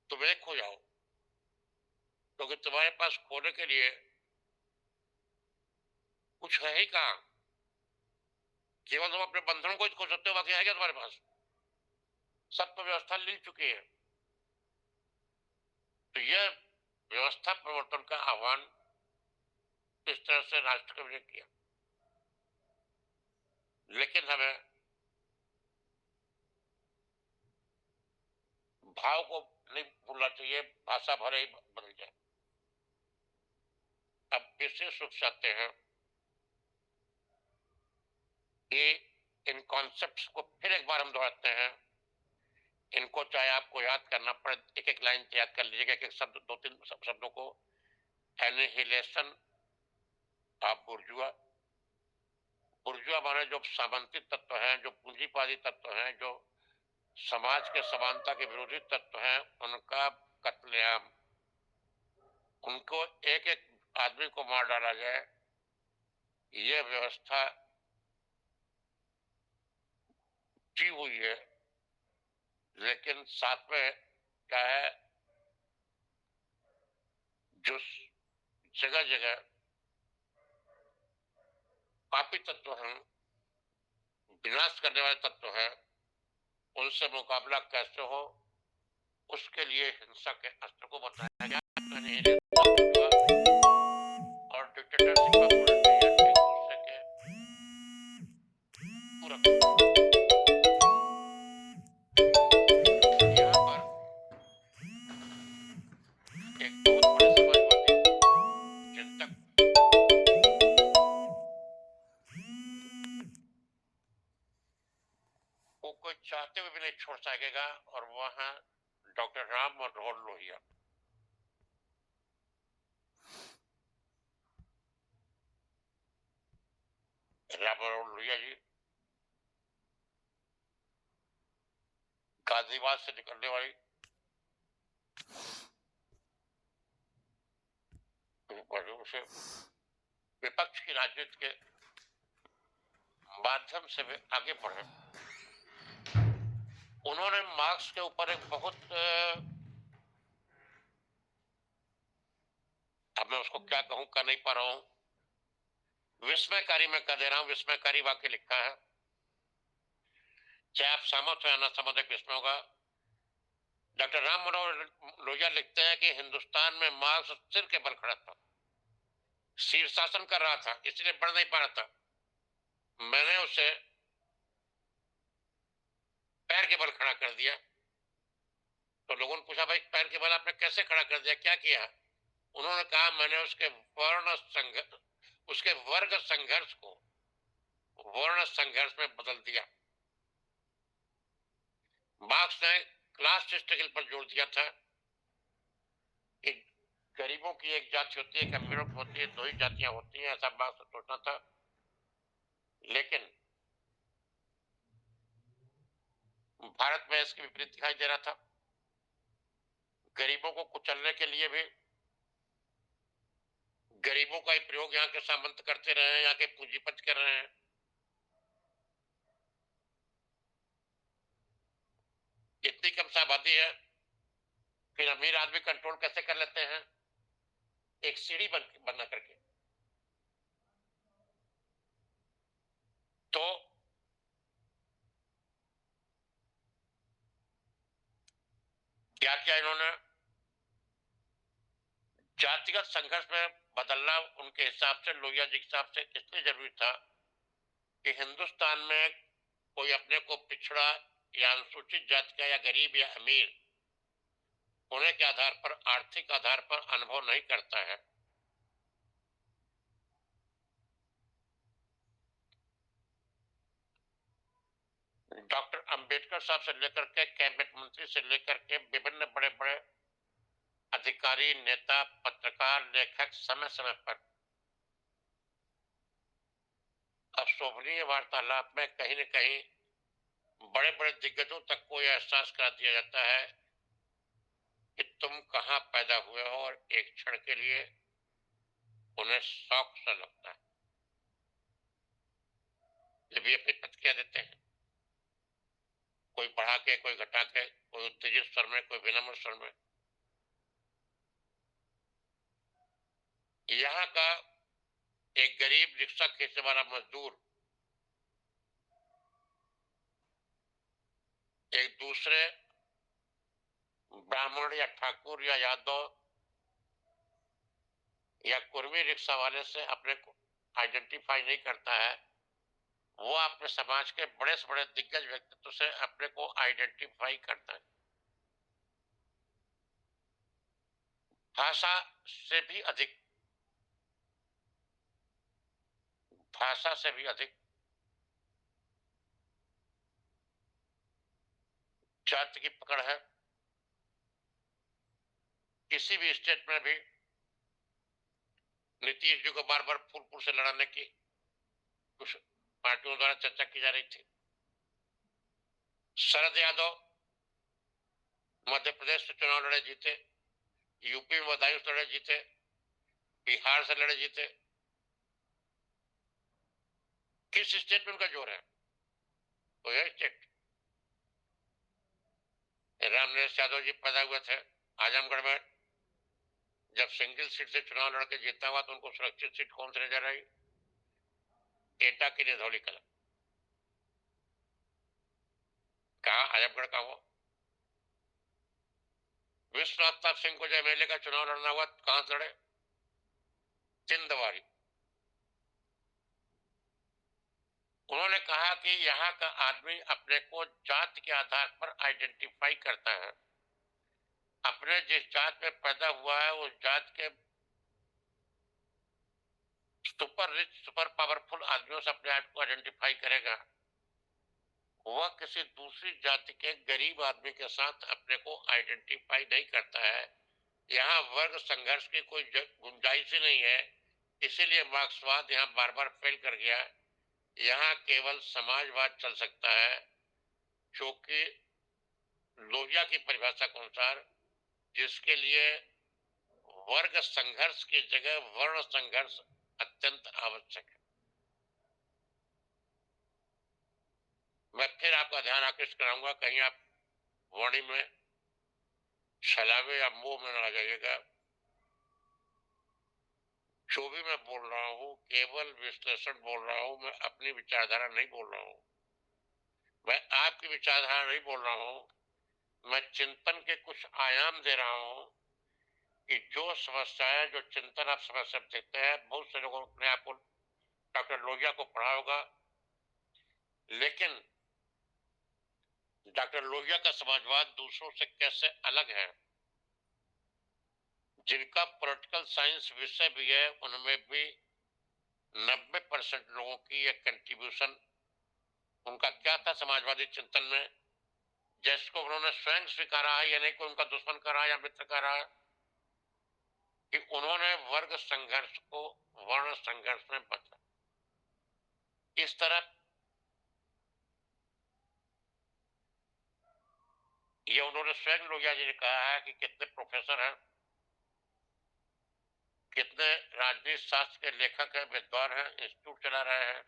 तुम एक हो जाओ, क्योंकि तुम्हारे पास खोने के लिए कुछ है ही कहां। केवल तुम अपने बंधनों को ही खो सकते हो, बाकी है क्या तुम्हारे पास? सब तो व्यवस्था ले चुकी है। तो यह व्यवस्था परिवर्तन का आह्वान इस तरह से राष्ट्रकवि ने किया। लेकिन हमें भाव को नहीं भूलना चाहिए, भाषा भले ही बदल जाए। अब विशेष रूप से आते हैं कि इन कॉन्सेप्ट्स को फिर एक बार हम दोहराते हैं। इनको चाहे आपको याद करना पड़े, एक एक लाइन याद कर लीजिएगा, एक एक शब्द, दो तीन शब्दों को। Annihilation of बुर्जुआ। बुर्जुआ माने जो सामंती तत्व हैं, जो पूंजीवादी तत्व हैं, जो समाज के समानता के विरोधी तत्व हैं, उनका कत्लेआम। उनको एक एक आदमी को मार डाला जाए, यह व्यवस्था की हुई है। लेकिन साथ में क्या है, जो जगह जगह पापी तत्व हैं, विनाश करने वाले तत्व हैं, उनसे मुकाबला कैसे हो, उसके लिए हिंसा के अस्त्र को बताया गया। और डिक्टेटरशिप का उल्टा एक दूसरे के पूरक। यहाँ पर एक बहुत बड़े समाजवादी चिंतक को कोई चाहते हुए भी नहीं छोड़ सकेगा, और वह है डॉक्टर राम मनोहर लोहिया। राम मनोहर लोहिया जी गाजियाबाद से निकलने वाली से विपक्ष की राजनीति के माध्यम से वे आगे बढ़े। उन्होंने मार्क्स के ऊपर एक बहुत, अब मैं उसको क्या कहूं, कर नहीं पा रहा हूं, विस्मयकारी मैं कह दे रहा हूं, विस्मयकारी वाक्य लिखा है। चाहे आप सहमत हो या ना सहमत, एक विस्मय होगा। डॉक्टर राम मनोहर लोहिया लिखते हैं कि हिंदुस्तान में मार्क्स सिर के बल खड़ा था, शीर्षासन कर रहा था, इसलिए बढ़ नहीं पा रहा था। मैंने उसे पैर के बल खड़ा कर दिया। तो लोगों ने पूछा, भाई पैर के बल आपने कैसे खड़ा कर दिया, क्या किया? उन्होंने कहा, मैंने उसके वर्ग संघर्ष को वर्ण संघर्ष में बदल दिया। मार्क्स ने क्लास स्ट्रगल पर जोर दिया था कि गरीबों की एक जाति होती है, एक अमीरों की होती है, दो ही जातियां होती हैं, ऐसा मार्क्स सोचना था। लेकिन भारत में इसके विपरीत दिखाई दे रहा था। गरीबों को कुचलने के लिए भी गरीबों का ही प्रयोग यहाँ के सामंत करते रहे हैं, यहाँ के पूंजीपति कर रहे हैं। इतनी कम आबादी है, फिर अमीर आदमी कंट्रोल कैसे कर लेते हैं? एक सीढ़ी बना करके। तो क्या किया इन्होंने? जातिगत संघर्ष में बदलना उनके हिसाब से, लोहिया जी के हिसाब से इसलिए जरूरी था कि हिंदुस्तान में कोई अपने को पिछड़ा या अनुसूचित जाति का या गरीब या अमीर होने के आधार पर, आर्थिक आधार पर अनुभव नहीं करता है। डॉक्टर अंबेडकर साहब से लेकर के कैबिनेट मंत्री से लेकर के विभिन्न बड़े बड़े अधिकारी, नेता, पत्रकार, लेखक समय समय पर अशोभनीय वार्तालाप में कहीं न कहीं बड़े बड़े दिग्गजों तक को यह एहसास करा दिया जाता है कि तुम कहां पैदा हुए हो, और एक क्षण के लिए उन्हें शौक सा लगता है। ये भी अपनी प्रतिक्रिया देते हैं, कोई बढ़ा के, कोई घटा के, कोई उत्तेजित स्वर में, कोई विनम्र स्वर में। यहाँ का एक गरीब रिक्शा खींचने वाला मजदूर एक दूसरे ब्राह्मण या ठाकुर या यादव या कुर्मी रिक्शा वाले से अपने को आइडेंटिफाई नहीं करता है, वो अपने समाज के बड़े से बड़े दिग्गज व्यक्तित्व से अपने को आइडेंटिफाई करता है। भाषा से भी अधिक, भाषा से भी अधिक जाति की पकड़ है। किसी भी स्टेट में भी नीतीश जी को बार बार फूलपुर से लड़ाने की कुछ पार्टियों द्वारा चर्चा की जा रही थी। शरद यादव मध्य प्रदेश से चुनाव लड़े जीते, यूपी में बदायूं से लड़े जीते, बिहार से लड़े जीते। किस स्टेट में उनका जोर है? तो यह स्टेट। रामनरेश यादव जी पैदा हुए थे आजमगढ़ में। जब सिंगल सीट से चुनाव लड़के जीता हुआ तो उनको सुरक्षित सीट कौन सी नजर आई? एटा की निधौली कला। कहा आजमगढ़ का वो। विश्वनाथ प्रताप सिंह को जब एमएलए का चुनाव लड़ना हुआ कहां से लड़े? चिंदवारी। उन्होंने कहा कि यहाँ का आदमी अपने को जात के आधार पर आइडेंटिफाई करता है। अपने जिस जात में पैदा हुआ है उस जात के सुपर रिच, सुपर पावरफुल आदमियों से अपने आप को आइडेंटिफाई करेगा। वह किसी दूसरी जाति के गरीब आदमी के साथ अपने को आइडेंटिफाई नहीं करता है। यहाँ वर्ग संघर्ष की कोई गुंजाइश ही नहीं है। इसीलिए मार्क्सवाद यहाँ बार बार फेल कर गया। यहाँ केवल समाजवाद चल सकता है, जो कि लोहिया की परिभाषा के अनुसार, जिसके लिए वर्ग संघर्ष की जगह वर्ण संघर्ष अत्यंत आवश्यक है। मैं फिर आपका ध्यान आकृष्ट कराऊंगा, कहीं आप वाणी में छलावे या मोह में न आ जाइएगा। जो भी मैं बोल रहा हूं केवल विश्लेषण बोल रहा हूं, मैं अपनी विचारधारा नहीं बोल रहा हूं, मैं आपकी विचारधारा नहीं बोल रहा हूं। मैं चिंतन के कुछ आयाम दे रहा हूं कि जो समस्याएं, जो चिंतन आप समस्या देखते हैं, बहुत से लोगों ने आपको डॉक्टर लोहिया को पढ़ा होगा, लेकिन डॉक्टर लोहिया का समाजवाद दूसरों से कैसे अलग है। जिनका पॉलिटिकल साइंस विषय भी है उनमें भी 90% लोगों की एक कंट्रीब्यूशन उनका क्या था समाजवादी चिंतन में, जिसको उन्होंने स्वयं स्वीकारा है, या नहीं कोई उनका दुश्मन करा या मित्र करा है, कि उन्होंने वर्ग संघर्ष को वर्ण संघर्ष में बदला। इस तरह ये उन्होंने स्वयं लोहिया जी ने कहा है कि कितने प्रोफेसर हैं, कितने राजनीति शास्त्र के लेखक हैं, विद्वान हैं, इंस्टीट्यूट चला रहे हैं,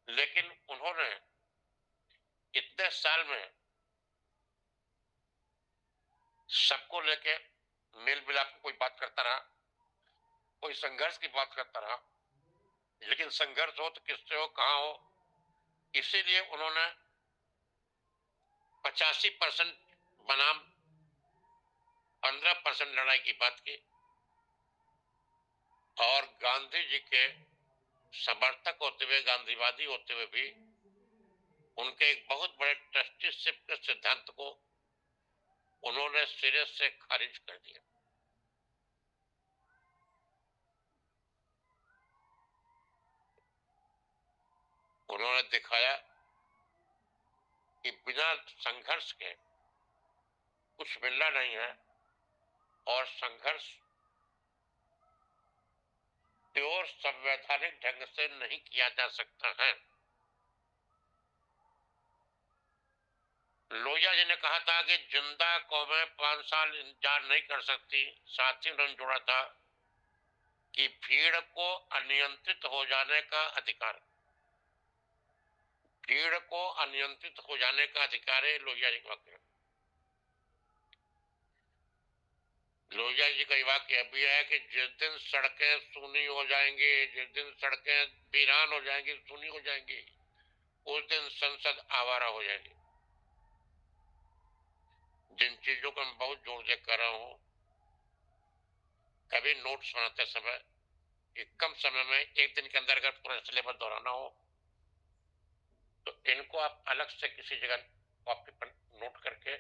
लेकिन उन्होंने इतने साल में सबको लेके मेल मिलाप की कोई बात करता रहा, कोई संघर्ष की बात करता रहा, लेकिन संघर्ष हो तो किससे हो, कहां हो। इसीलिए उन्होंने 85% बनाम 15% लड़ाई की बात की, और गांधी जी के समर्थक होते हुए, गांधीवादी होते हुए भी उनके एक बहुत बड़े ट्रस्टीशिप के सिद्धांत को उन्होंने सिरे से खारिज कर दिया। उन्होंने दिखाया कि बिना संघर्ष के कुछ मिलना नहीं है, और संघर्ष प्योर संवैधानिक ढंग से नहीं किया जा सकता है। लोहिया जी ने कहा था कि जिंदा कौमें 5 साल इंतजार नहीं कर सकती। साथ ही उन्होंने जोड़ा था कि भीड़ को अनियंत्रित हो जाने का अधिकार, भीड़ को अनियंत्रित हो जाने का अधिकार है। लोहिया जी का वाक्य, लोहिया जी का वाक्य भी है कि जिस दिन सड़कें सूनी हो जाएंगी, जिस दिन सड़कें वीरान हो जाएंगी, सूनी हो जाएंगी, उस दिन संसद आवारा हो जाएगी। जिन चीजों को मैं बहुत जोर दे कर रहा हूं, कभी नोट्स बनाते समय कि कम समय में एक दिन के अंदर अगर पूरा सिलेबस दोहराना हो तो इनको आप अलग से किसी जगह कॉपी पर नोट करके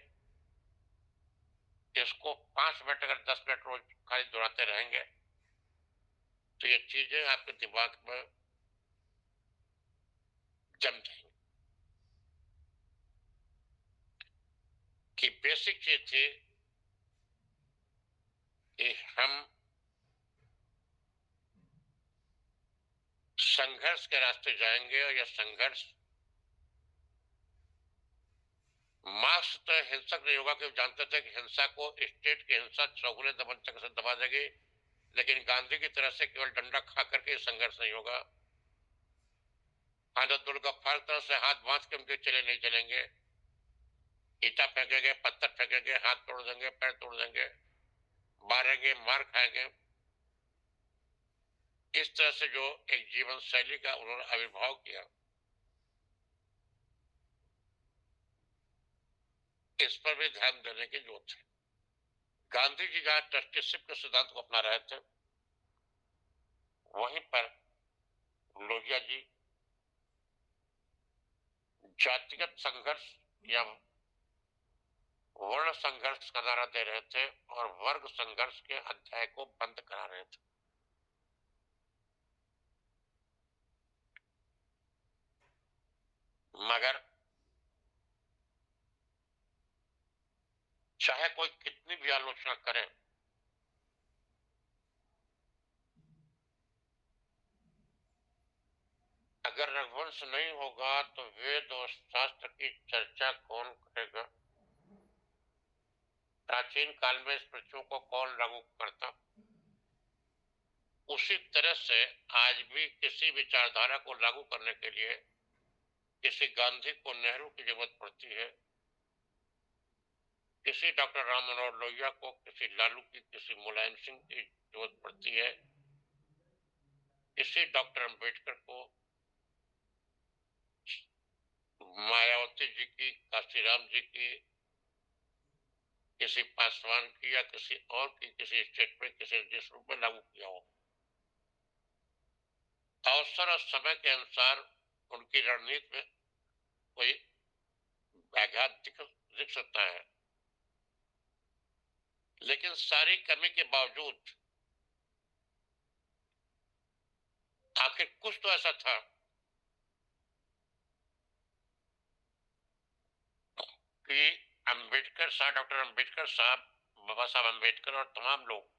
इसको 5 मिनट अगर 10 मिनट रोज खाली दोहराते रहेंगे तो ये चीजें आपके दिमाग में जम जाएंगी। कि बेसिक चीज थी कि हम संघर्ष के रास्ते जाएंगे और यह संघर्ष मार्क्स तो हिंसक नहीं होगा, क्योंकि जानते थे कि हिंसा को स्टेट की हिंसा चौगुने दमन तक से दबा देगी, लेकिन गांधी की तरह से केवल डंडा खा करके संघर्ष नहीं होगा। हाजतुल गफ्फार तरह से हाथ बांध के उनके चले नहीं चलेंगे, ईटा फेंकेंगे, पत्थर फेंकेंगे, हाथ तोड़ देंगे, पैर तोड़ देंगे, मारेंगे, मार खाएंगे। इस तरह से जो एक जीवन शैली का उन्होंने आविर्भाव किया, इस पर भी ध्यान देने की जरूरत है। गांधी जी जहां ट्रस्टीशिप के सिद्धांत को अपना रहे थे, वहीं पर लोहिया जी जातिगत संघर्ष या वर्ण संघर्ष का नारा दे रहे थे और वर्ग संघर्ष के अध्याय को बंद करा रहे थे। मगर चाहे कोई कितनी भी आलोचना करे, अगर रघुवंश नहीं होगा तो वेद और शास्त्र की चर्चा कौन करेगा? प्राचीन काल में स्मृतियों को कौन लागू करता? उसी तरह से आज भी किसी विचारधारा को लागू करने के लिए किसी गांधी को नेहरू की जरूरत पड़ती है, किसी डॉक्टर राम मनोहर लोहिया को, किसी लालू की, किसी मुलायम सिंह की जरूरत पड़ती है, किसी डॉक्टर अंबेडकर को, मायावती जी की, काशीराम जी की, किसी पासवान की या किसी और की, किसी स्टेट में किसी जिस रूप में लागू किया हो। अवसर और समय के अनुसार उनकी रणनीति में कोई व्याघात दिख सकता है, लेकिन सारी कमी के बावजूद आखिर कुछ तो ऐसा था कि अंबेडकर साहब, डॉक्टर अंबेडकर साहब, बाबा साहब अंबेडकर और तमाम लोग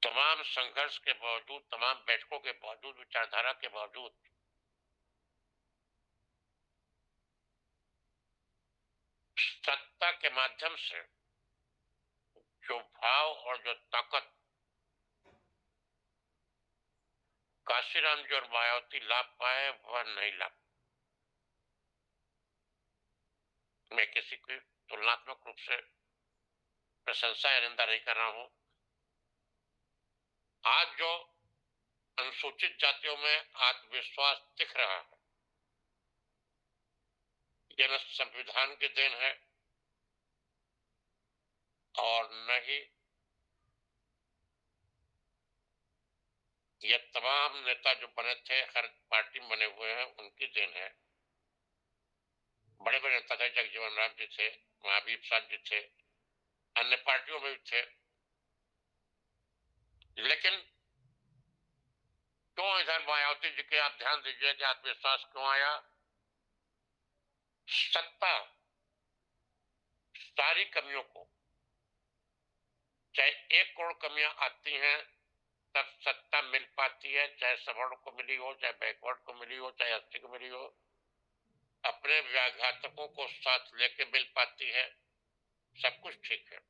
तमाम संघर्ष के बावजूद, तमाम बैठकों के बावजूद, विचारधारा के बावजूद सत्ता के माध्यम से जो भाव और जो ताकत काशीराम जी और मायावती लाभ पाए वह नहीं लाभ। मैं किसी की तुलनात्मक रूप से प्रशंसा या निंदा नहीं कर रहा हूं। आज जो अनुसूचित जातियों में आत्मविश्वास दिख रहा है, यह न संविधान की देन है और न ही ये तमाम नेता जो बने थे, हर पार्टी में बने हुए हैं, उनकी देन है। बड़े बड़े नेता थे, जगजीवन राम जी थे, महावीर प्रसाद जी थे, अन्य पार्टियों में भी थे, लेकिन क्यों इधर मायावती जी के आप ध्यान दीजिए कि आत्मविश्वास क्यों आया? सत्ता सारी कमियों को, चाहे 1 करोड़ कमियां आती हैं तब सत्ता मिल पाती है, चाहे सवर्ण को मिली हो, चाहे बैकवर्ड को मिली हो, चाहे एसटी को मिली हो, अपने व्याघातकों को साथ लेके मिल पाती है, सब कुछ ठीक है।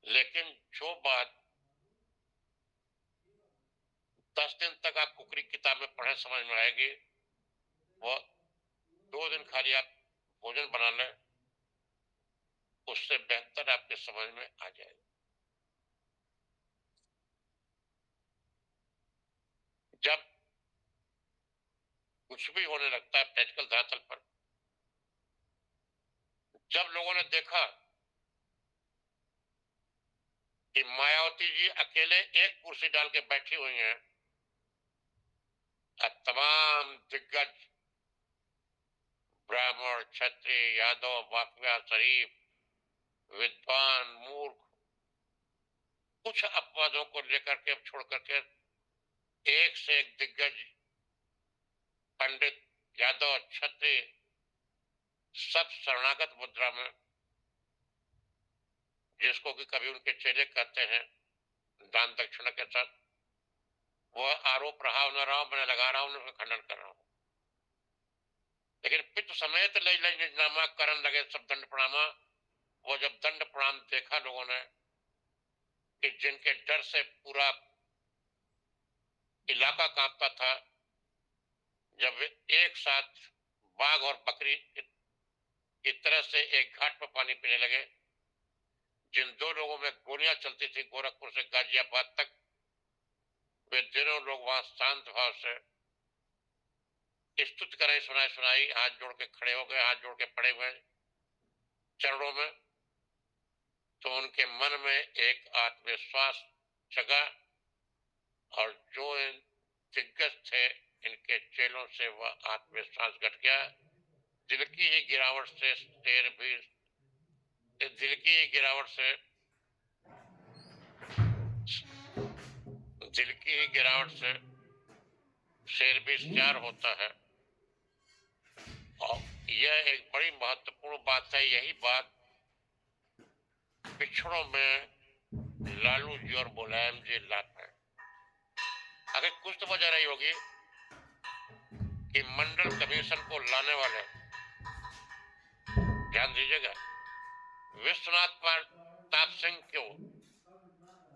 लेकिन जो बात 10 दिन तक आप कुकरी किताब में पढ़े समझ में आएगी, वो 2 दिन खाली आप भोजन बना लें, उससे बेहतर आपके समझ में आ जाएगा। जब कुछ भी होने लगता है प्रैक्टिकल धरातल पर। जब लोगों ने देखा कि मायावती जी अकेले एक कुर्सी डाल के बैठी हुई हैं, तमाम दिग्गज ब्राह्मण, क्षत्रिय, यादव, वाकवा, शरीफ, विद्वान, मूर्ख, कुछ अपवादों को लेकर के छोड़ करके एक से एक दिग्गज पंडित, यादव, क्षत्रिय सब शरणागत मुद्रा में, जिसको कि कभी उनके चेले कहते हैं, दान दक्षिणा के साथ। वह आरोप रहा न रहा, मैं लगा रहा हूं, उनका खंडन कर रहा हूं। लेकिन पितृ समेत लई लई निजनामा करण लगे सब दंड प्रणामा। वो जब दंड प्रणाम देखा लोगों ने कि जिनके डर से पूरा इलाका कांपता था, जब वे एक साथ बाघ और बकरी की तरह से एक घाट पर पानी पीने लगे, जिन दो लोगों में गोलियां चलती थी गोरखपुर से गाजियाबाद तक, वे दोनों लोग वहां शांत भाव से स्तुति कराई, सुनाई सुनाई, हाथ जोड़ के खड़े हो गए, हाथ जोड़ के पड़े हुए चरणों में। तो उनके मन में एक आत्मविश्वास जगा, और जो इन दिग्गज थे, इनके चेलों से वह आत्मविश्वास घट गया। दिल की ही गिरावट से शेर भी, दिल की ही गिरावट से, दिल की ही गिरावट से शेर भी शार होता है। और यह एक बड़ी महत्वपूर्ण बात है। यही बात पिछड़ों में लालू जी और मुलायम जी लाते हैं। अगर कुछ तो वजह रही होगी कि मंडल कमीशन को लाने वाले, ध्यान दीजिएगा, विश्वनाथ प्रताप सिंह को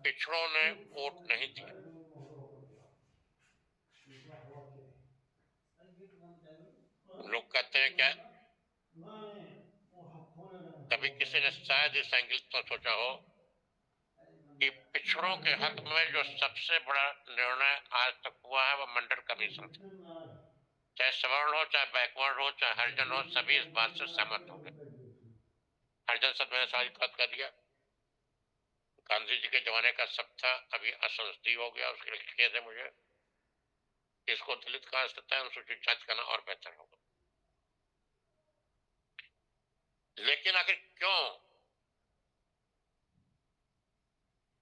पिछड़ों ने वोट नहीं दिया। लोग कहते हैं क्या, कभी किसी ने शायद इस एंगल तो सोचा हो कि पिछड़ों के हक में जो सबसे बड़ा निर्णय आज तक हुआ है वह मंडल कमीशन था। चाहे सवर्ण हो, चाहे बैकवर्ड हो, चाहे हरिजन हो, सभी इस बात से सहमत हो गए। हरिजन सब मैंने सारी बात कर दिया। गांधी जी के जमाने का सब था, अभी असंसदीय हो गया, उसके लिए खेद है मुझे। इसको दलित कहा सकता है, अनुसूचित जाति करना और बेहतर होगा। लेकिन आखिर क्यों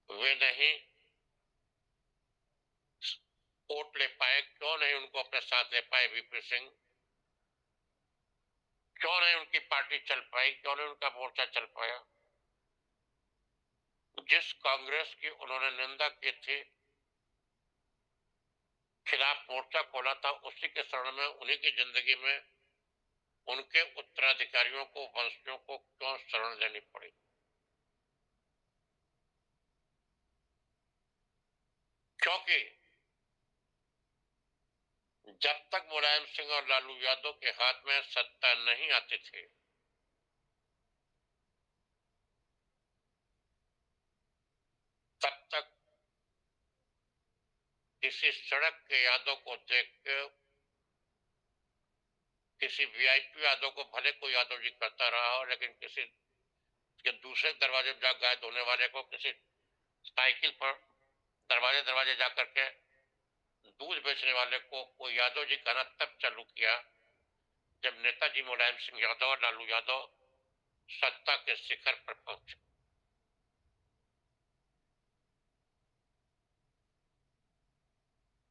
वे नहीं वोट ले पाए, क्यों नहीं उनको अपने साथ ले पाए वीपी सिंह, क्यों नहीं उनकी पार्टी चल पाई, क्यों नहीं उनका मोर्चा चल पाया? जिस कांग्रेस की उन्होंने निंदा की थी, खिलाफ मोर्चा खोला था, उसी के शरण में, उन्हीं की जिंदगी में उनके उत्तराधिकारियों को, वंशियों को क्यों शरण लेनी पड़ी? क्योंकि जब तक मुलायम सिंह और लालू यादव के हाथ में सत्ता नहीं आती थी, तब तक किसी सड़क के यादव को देख के, किसी वीआईपी यादव को, भले कोई यादव जी करता रहा हो, लेकिन किसी के दूसरे दरवाजे जा गाय धोने वाले को, किसी साइकिल पर दरवाजे दरवाजे जा करके दूध बेचने वाले को कोई यादव जी कहना तब चालू किया जब नेताजी मुलायम सिंह यादव और लालू यादव सत्ता के शिखर पर पहुंचे।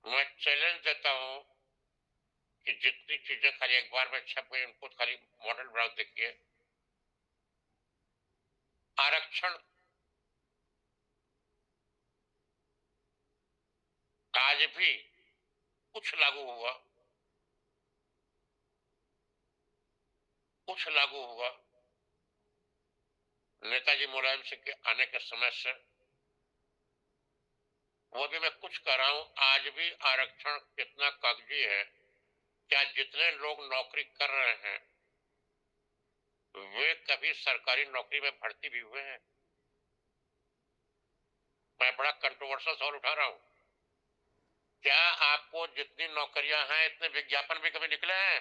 मैं चैलेंज देता हूं कि जितनी चीजें खाली एक बार में छप गई, उनको खाली मॉडल बना देखिए। आरक्षण आज भी कुछ लागू हुआ, कुछ लागू हुआ नेताजी मुलायम सिंह के आने के समय से। वो भी मैं कुछ कर रहा हूं। आज भी आरक्षण कितना कागजी है? क्या जितने लोग नौकरी कर रहे हैं वे कभी सरकारी नौकरी में भर्ती भी हुए हैं? मैं बड़ा कंट्रोवर्शियल सवाल उठा रहा हूं। क्या आपको जितनी नौकरियां हैं इतने विज्ञापन भी कभी निकले हैं?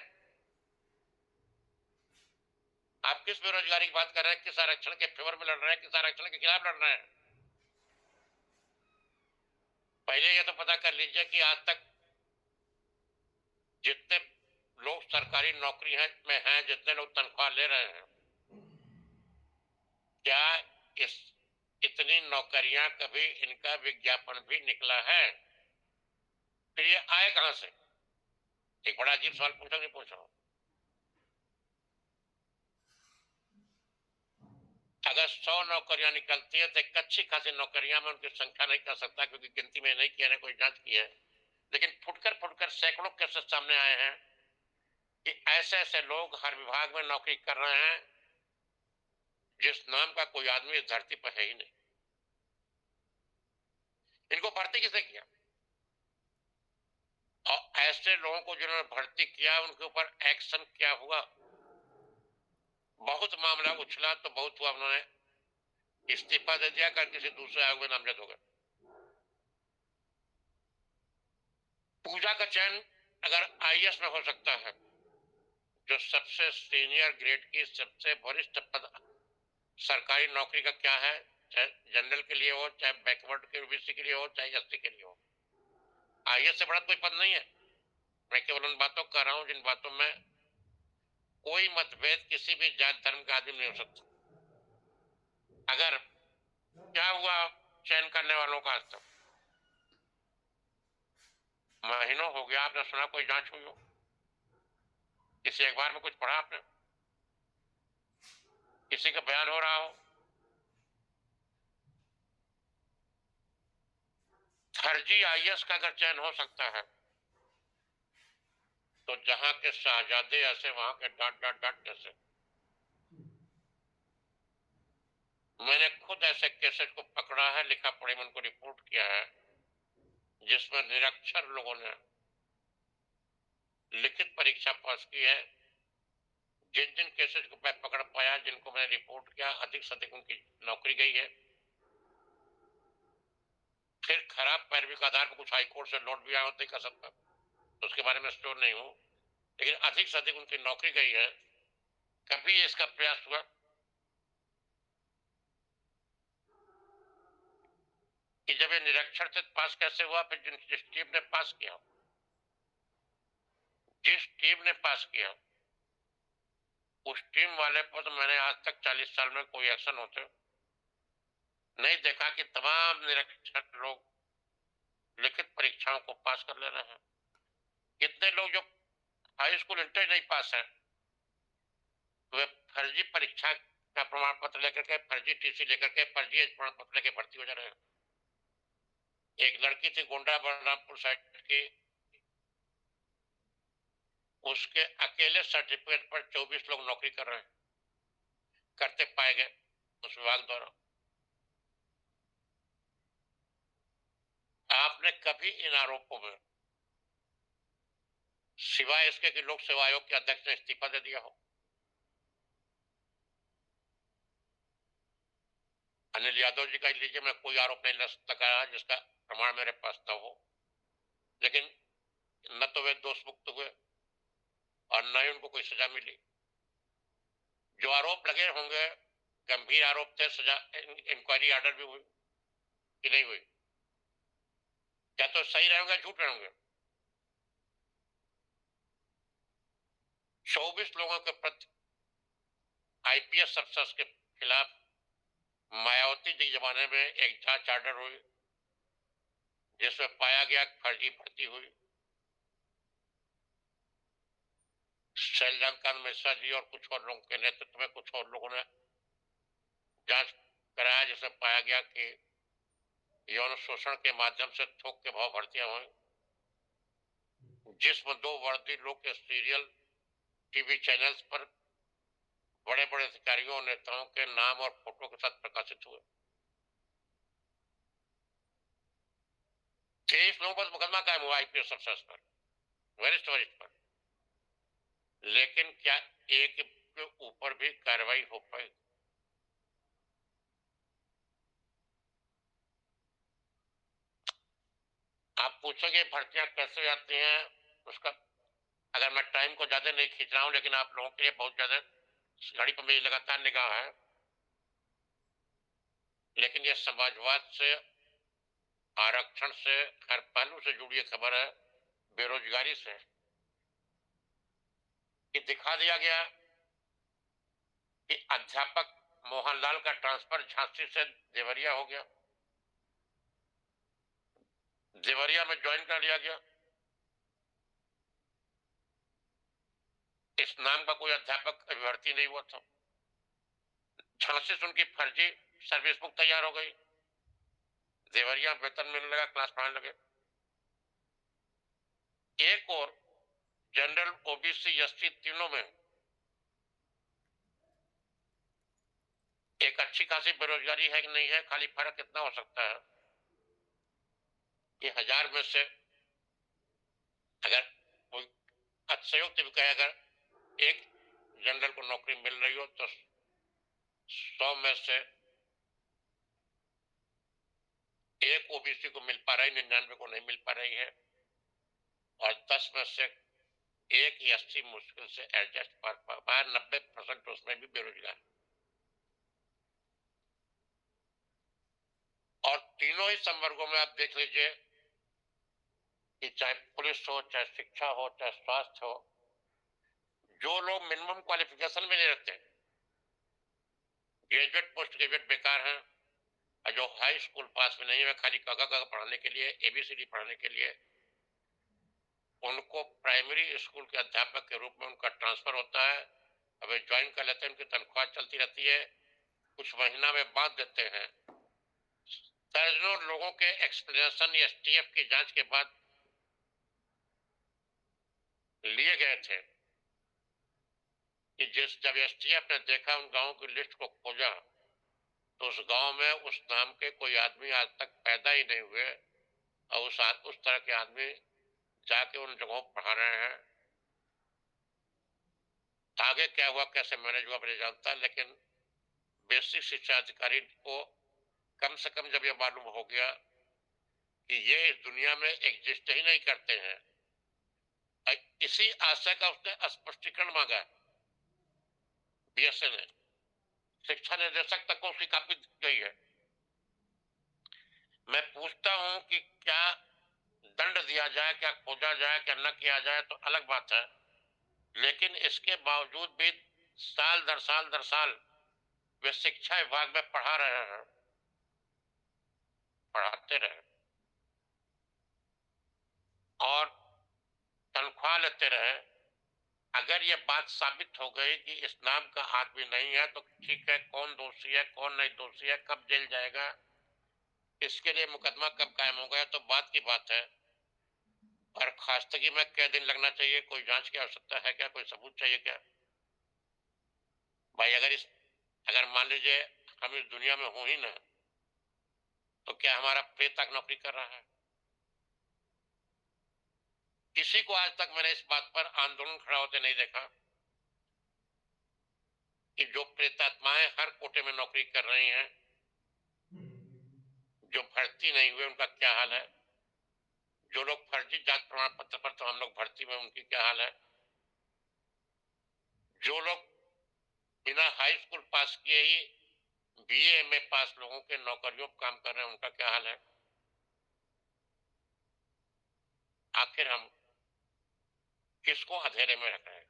आप किस बेरोजगारी की बात कर रहे हैं? किस आरक्षण के फेवर में लड़ रहे हैं? किस आरक्षण के खिलाफ लड़ रहे हैं? पहले ये तो पता कर लीजिए कि आज तक जितने लोग सरकारी नौकरी में हैं, जितने लोग तनख्वाह ले रहे हैं, क्या इस इतनी नौकरियां कभी इनका विज्ञापन भी निकला है? फिर ये आए कहां से? एक बड़ा अजीब सवाल पूछा नहीं पूछ रहा हूं। अगर 100 नौकरियां निकलती है तो एक अच्छी खासी नौकरियां में उनकी संख्या नहीं कर सकता, क्योंकि गिनती में नहीं किया, कोई जांच की है, लेकिन फुटकर सैकड़ों केसेस सामने आए हैं कि ऐसे ऐसे लोग हर विभाग में नौकरी कर रहे हैं जिस नाम का कोई आदमी इस धरती पर है ही नहीं। इनको भर्ती किसने किया? और ऐसे लोगों को जिन्होंने भर्ती किया उनके ऊपर एक्शन क्या हुआ? बहुत मामला उछला तो बहुत हुआ, उन्होंने इस्तीफा दे दिया, कर किसी दूसरे आयोग में नामजद हो गए। पूजा का चयन अगर आईएएस में हो सकता है, जो सबसे सीनियर ग्रेड की सबसे वरिष्ठ पद सरकारी नौकरी का क्या है, चाहे जनरल के लिए हो, चाहे बैकवर्ड के ओबीसी के लिए हो, चाहे एसटी के लिए हो, आईएएस से बड़ा कोई पद नहीं है। मैं केवल उन बातों कर रहा हूं जिन बातों में कोई मतभेद किसी भी जात धर्म का आदमी नहीं हो सकता। अगर क्या हुआ चयन करने वालों का? आज तक महीनों हो गया, आपने सुना कोई जांच हुई हो? किसी अखबार में कुछ पढ़ा आपने? किसी का बयान हो रहा हो? फर्जी आईएएस का अगर चयन हो सकता है तो जहां के शहजादे ऐसे वहां के डांट डांट डांट कैसे? मैंने खुद ऐसे केसेस को पकड़ा है, लिखा पढ़ी में उनको रिपोर्ट किया है, जिसमें निरक्षर लोगों ने लिखित परीक्षा पास की है। जिन जिन केसेस को मैं पकड़ पाया, जिनको मैंने रिपोर्ट किया, अधिक से अधिक उनकी नौकरी गई है। फिर खराब पैरवी के आधार पर कुछ हाईकोर्ट से नोट भी आया होते कर सकता, तो उसके बारे में श्योर नहीं हूं, लेकिन अधिक से अधिक उनकी नौकरी गई है। कभी इसका प्रयास हुआ कि जब ये निरक्षर थे पास कैसे हुआ? फिर जिस टीम ने पास किया, जिस टीम ने पास किया, उस टीम वाले पर तो मैंने आज तक 40 साल में कोई एक्शन होते नहीं देखा कि तमाम निरक्षर लोग लिखित परीक्षाओं को पास कर ले रहे हैं। कितने लोग जो हाई स्कूल इंटर नहीं पास है, वे फर्जी परीक्षा का प्रमाण पत्र लेकर के, फर्जी टीसी लेकर के, फर्जी प्रमाण पत्र लेकर भर्ती हो जा रहे हैं। एक लड़की थी गोंडा बलरामपुर साइड की, उसके अकेले सर्टिफिकेट पर 24 लोग नौकरी कर रहे हैं, करते पाए गए उस विभाग द्वारा। आपने कभी इन आरोपों में, सिवाय इसके कि लोक सेवा आयोग के अध्यक्ष ने इस्तीफा दे दिया हो, अनिल यादव जी का लीजिए, मैं कोई आरोप नहीं लगाया जिसका प्रमाण मेरे पास न हो, लेकिन न तो वे दोष मुक्त हुए और न ही उनको कोई सजा मिली। जो आरोप लगे होंगे गंभीर आरोप थे, सजा इंक्वायरी ऑर्डर भी हुई कि नहीं हुई? क्या तो सही रहेंगे, झूठ रहेंगे? 24 लोगों के प्रति आईपीएस अफसर के खिलाफ मायावती जी के जमाने में एक जांच ऑर्डर हुई, जिसमें पाया गया फर्जी भर्ती हुई। शैलजाकांत मिश्रा जी और कुछ और लोगों के नेतृत्व में कुछ और लोगों ने जांच कराया, जिसमें पाया गया कि यौन शोषण के माध्यम से थोक के भाव भर्तियां हुई, जिसमें 2 वर्दी लोग के सीरियल टीवी चैनल्स पर बड़े बड़े अधिकारियों और नेताओं के नाम और फोटो के साथ प्रकाशित हुए। 23 लोगों पर मुकदमा कायम हुआ आईपीएस अफसर पर, वरिष्ठ पर, लेकिन क्या एक के ऊपर भी कार्रवाई हो पाई? आप पूछ पूछोगे भर्तियां कैसे आती हैं, उसका अगर मैं टाइम को ज्यादा नहीं खींच रहा हूं, लेकिन आप लोगों के लिए बहुत ज्यादा घड़ी पर मेरी लगातार निगाह है, लेकिन ये समाजवाद से, आरक्षण से, हर पहलू से जुड़ी खबर है, बेरोजगारी से। ये दिखा दिया गया कि अध्यापक मोहनलाल का ट्रांसफर झांसी से देवरिया हो गया, देवरिया में ज्वाइन कर लिया गया। इस नाम का कोई अध्यापक अभी भर्ती नहीं हुआ था, झांसी से उनकी फर्जी सर्विस बुक तैयार हो गई, देवरिया वेतन मिलने लगा, क्लास पढ़ाने लगे। एक और जनरल, ओबीसी, एसटी तीनों में एक अच्छी खासी बेरोजगारी है कि नहीं है, खाली फर्क कितना हो सकता है कि 1000 में से अगर कोई अतिशयोक्ति भी कहे, अगर एक जनरल को नौकरी मिल रही हो तो 100 में से एक ओबीसी को मिल पा रही, 99 को नहीं मिल पा रही है, और 10 में से एक एसटी मुश्किल से एडजस्ट कर पा रहा है, 90% उसमें भी बेरोजगार। और तीनों ही संवर्गों में आप देख लीजिए कि चाहे पुलिस हो, चाहे शिक्षा हो, चाहे स्वास्थ्य हो, जो लोग मिनिमम क्वालिफिकेशन में नहीं रखते, ग्रेजुएट, पोस्ट ग्रेजुएट बेकार हैं, और जो हाई स्कूल पास में नहीं है, खाली काका पढ़ाने के लिए, एबीसीडी पढ़ाने के लिए, उनको प्राइमरी स्कूल के अध्यापक के रूप में उनका ट्रांसफर होता है। अब ज्वाइन कर लेते हैं, उनकी तनख्वाह चलती रहती है, कुछ महीना में बांध देते हैं। दर्जनों लोगों के एक्सप्लेनेशन एसटीएफ की जांच के बाद लिए गए थे कि जब एसटीएफ ने देखा, उन गांवों की लिस्ट को खोजा, तो उस गांव में उस नाम के कोई आदमी आज तक पैदा ही नहीं हुए, और उस तरह के आदमी जाके उन जगहों पढ़ा रहे हैं। आगे क्या हुआ, कैसे मैनेज हुआ नहीं जानता, लेकिन बेसिक शिक्षा अधिकारी को कम से कम जब यह मालूम हो गया कि ये इस दुनिया में एग्जिस्ट ही नहीं करते हैं, इसी आशय का उसने स्पष्टीकरण मांगा। बीएसए ने शिक्षा निदेशक तक को उसकी कॉपी गई है। मैं पूछता हूं कि क्या दंड दिया जाए, क्या खोजा जाए, क्या न किया जाए तो अलग बात है, लेकिन इसके बावजूद भी साल दर साल वे शिक्षा विभाग में पढ़ा रहे हैं, पढ़ाते रहे और तनख्वाह लेते रहे। अगर ये बात साबित हो गई कि इस नाम का आदमी नहीं है तो ठीक है, कौन दोषी है, कौन नहीं दोषी है, कब जेल जाएगा, इसके लिए मुकदमा कब कायम होगा, तो बात की बात है। और खास्तगी में क्या दिन लगना चाहिए, कोई जांच की आवश्यकता है क्या, कोई सबूत चाहिए क्या? भाई अगर मान लीजिए हम इस दुनिया में हो ही ना, तो क्या हमारा प्रेत तक नौकरी कर रहा है? किसी को आज तक मैंने इस बात पर आंदोलन खड़ा होते नहीं देखा कि जो प्रेतात्माएं हर कोटे में नौकरी कर रही हैं, जो भर्ती नहीं हुए, उनका क्या हाल है? जो लोग फर्जी जात प्रमाण पत्र पर तो हम लोग भर्ती में, उनकी क्या हाल है? जो लोग बिना हाई स्कूल पास किए ही बीए एमए पास लोगों के नौकरियों पर काम कर रहे हैं, उनका क्या हाल है? आखिर हम किसको अंधेरे में रख रहे हैं?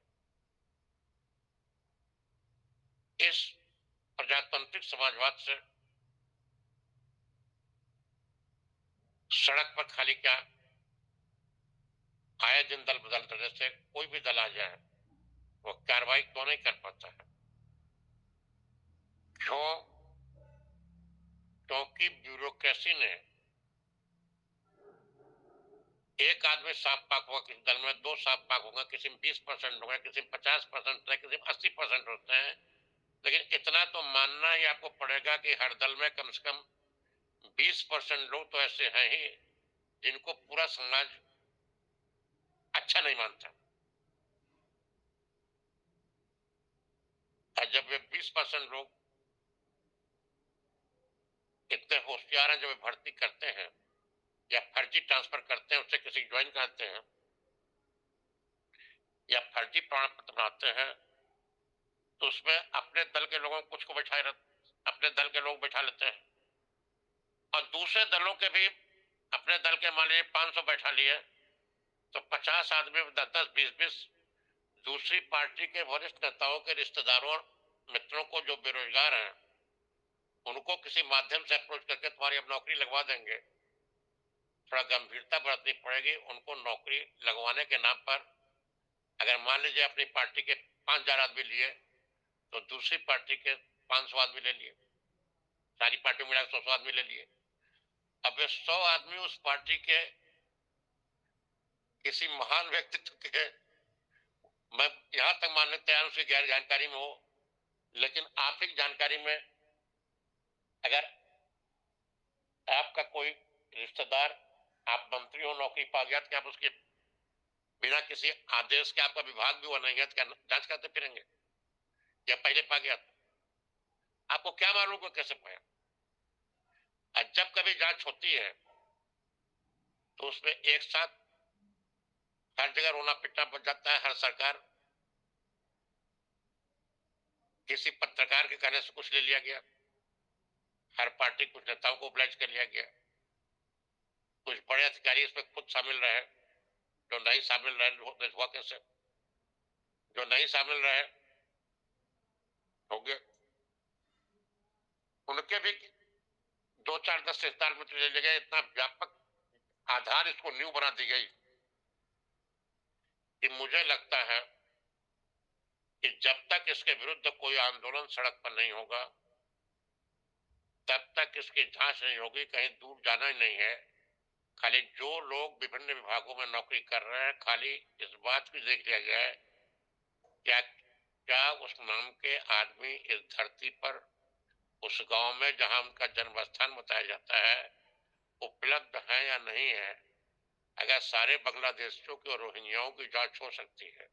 इस प्रजातांत्रिक समाजवाद से सड़क पर खाली क्या आए दिन दल बदल रहे से कोई भी दल आ जाए वो कार्रवाई क्यों नहीं कर पाता है? क्यों? क्योंकि ब्यूरोक्रेसी ने एक आदमी साफ पाक हुआ किसी दल में, दो साफ पाक होगा, किसी में 20% होगा, किसी में 50% होता है, किसी में 80% होते हैं, लेकिन इतना तो मानना ही आपको पड़ेगा कि हर दल में कम से कम 20% लोग तो ऐसे हैं ही जिनको पूरा समाज अच्छा नहीं मानता। और जब वे 20% लोग इतने होशियार हैं, जब वे भर्ती करते हैं, या फर्जी ट्रांसफर करते हैं, उससे किसी ज्वाइन कराते हैं या फर्जी प्रमाण पत्र बनाते हैं, तो उसमें अपने दल के लोगों कुछ को अपने दल के लोग बैठा लेते हैं और दूसरे दलों के भी अपने दल के मान लीजिए 500 बैठा लिए, तो 50 आदमी 10-10, 20-20 दूसरी पार्टी के वरिष्ठ नेताओं के रिश्तेदारों मित्रों को जो बेरोजगार हैं उनको किसी माध्यम से अप्रोच करके तुम्हारी अब नौकरी लगवा देंगे। थोड़ा गंभीरता बरतनी पड़ेगी। उनको नौकरी लगवाने के नाम पर अगर मान लीजिए अपनी पार्टी के 5,000 आदमी लिए तो दूसरी पार्टी के 500 आदमी ले लिए, सारी पार्टी मिला 100 आदमी ले लिए। अब ये 100 आदमी उस पार्टी के किसी महान व्यक्तित्व के, मैं यहां तक मानने तैयार उसकी गैर जानकारी में हो, लेकिन आप ही जानकारी में अगर आपका कोई रिश्तेदार, आप मंत्री हो, नौकरी पा गया, तो आप उसके बिना किसी आदेश के, आपका विभाग भी हुआ नहीं है, तो जांच करते फिरेंगे या पहले पा गया? आपको क्या मालूम को कैसे पाया? और जब कभी जांच होती है तो उसमें एक साथ हर जगह रोना पिटना बच जाता है। हर सरकार, किसी पत्रकार के कहने से कुछ ले लिया गया, हर पार्टी कुछ नेताओं को ओबलाइज कर लिया गया, कुछ बड़े अधिकारी इसमें खुद शामिल रहे, जो नहीं शामिल रहे हुआ कैसे, जो नहीं शामिल रहे हो गए, उनके भी 2-4-10 रिश्तेदार मित्र ले गए। इतना व्यापक आधार, इसको न्यू बना दी गई कि मुझे लगता है कि जब तक इसके विरुद्ध कोई आंदोलन सड़क पर नहीं होगा तब तक इसकी जांच नहीं होगी। कहीं दूर जाना ही नहीं है। खाली जो लोग विभिन्न विभागों में नौकरी कर रहे हैं, खाली इस बात को देख लिया गया है क्या क्या उस नाम के आदमी इस धरती पर, उस गांव में जहां उनका जन्म स्थान बताया जाता है, उपलब्ध है या नहीं है। अगर सारे बांग्लादेशियों की और रोहिंग्याओं की जांच हो सकती है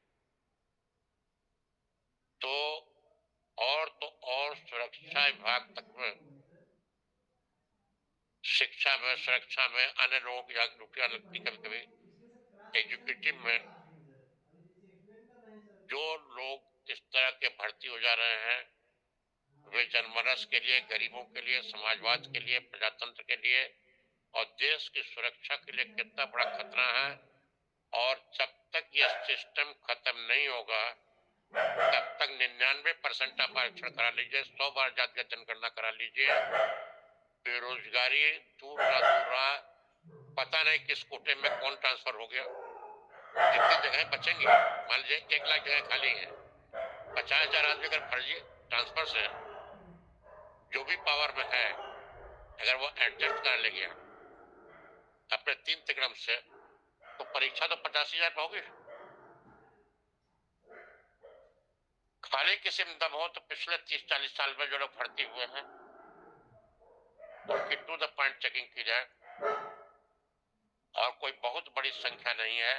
तो और सुरक्षा विभाग तक में, शिक्षा में, सुरक्षा में, अन्य लोगों की ड्यूटियां लगती, कभी कभी एजुकेटिव में जो लोग इस तरह के भर्ती हो जा रहे हैं, वे जनमानस के लिए, गरीबों के लिए, समाजवाद के लिए, प्रजातंत्र के लिए और देश की सुरक्षा के लिए कितना बड़ा खतरा है। और जब तक यह सिस्टम खत्म नहीं होगा तब तक 99% आप आरक्षण करा लीजिए, 100 बार जाति जनगणना करा लीजिए, बेरोजगारी दूर ना दूर रहा, पता नहीं किस कोटे में कौन ट्रांसफर हो गया। जितनी जगह बचेंगी, मान लीजिए 1 लाख जगह खाली है, 50,000 आदमी अगर फर्जी ट्रांसफर से जो भी पावर में है अगर वो एडजस्ट कर ले गया अपने 3 तिक्रम से, तो परीक्षा तो 85,000 पे होगी। खाली किसी में दम हो तो पिछले 30-40 साल में जो लोग भर्ती हुए हैं उनकी टू द पॉइंट चेकिंग की जाए। और कोई बहुत बड़ी संख्या नहीं है,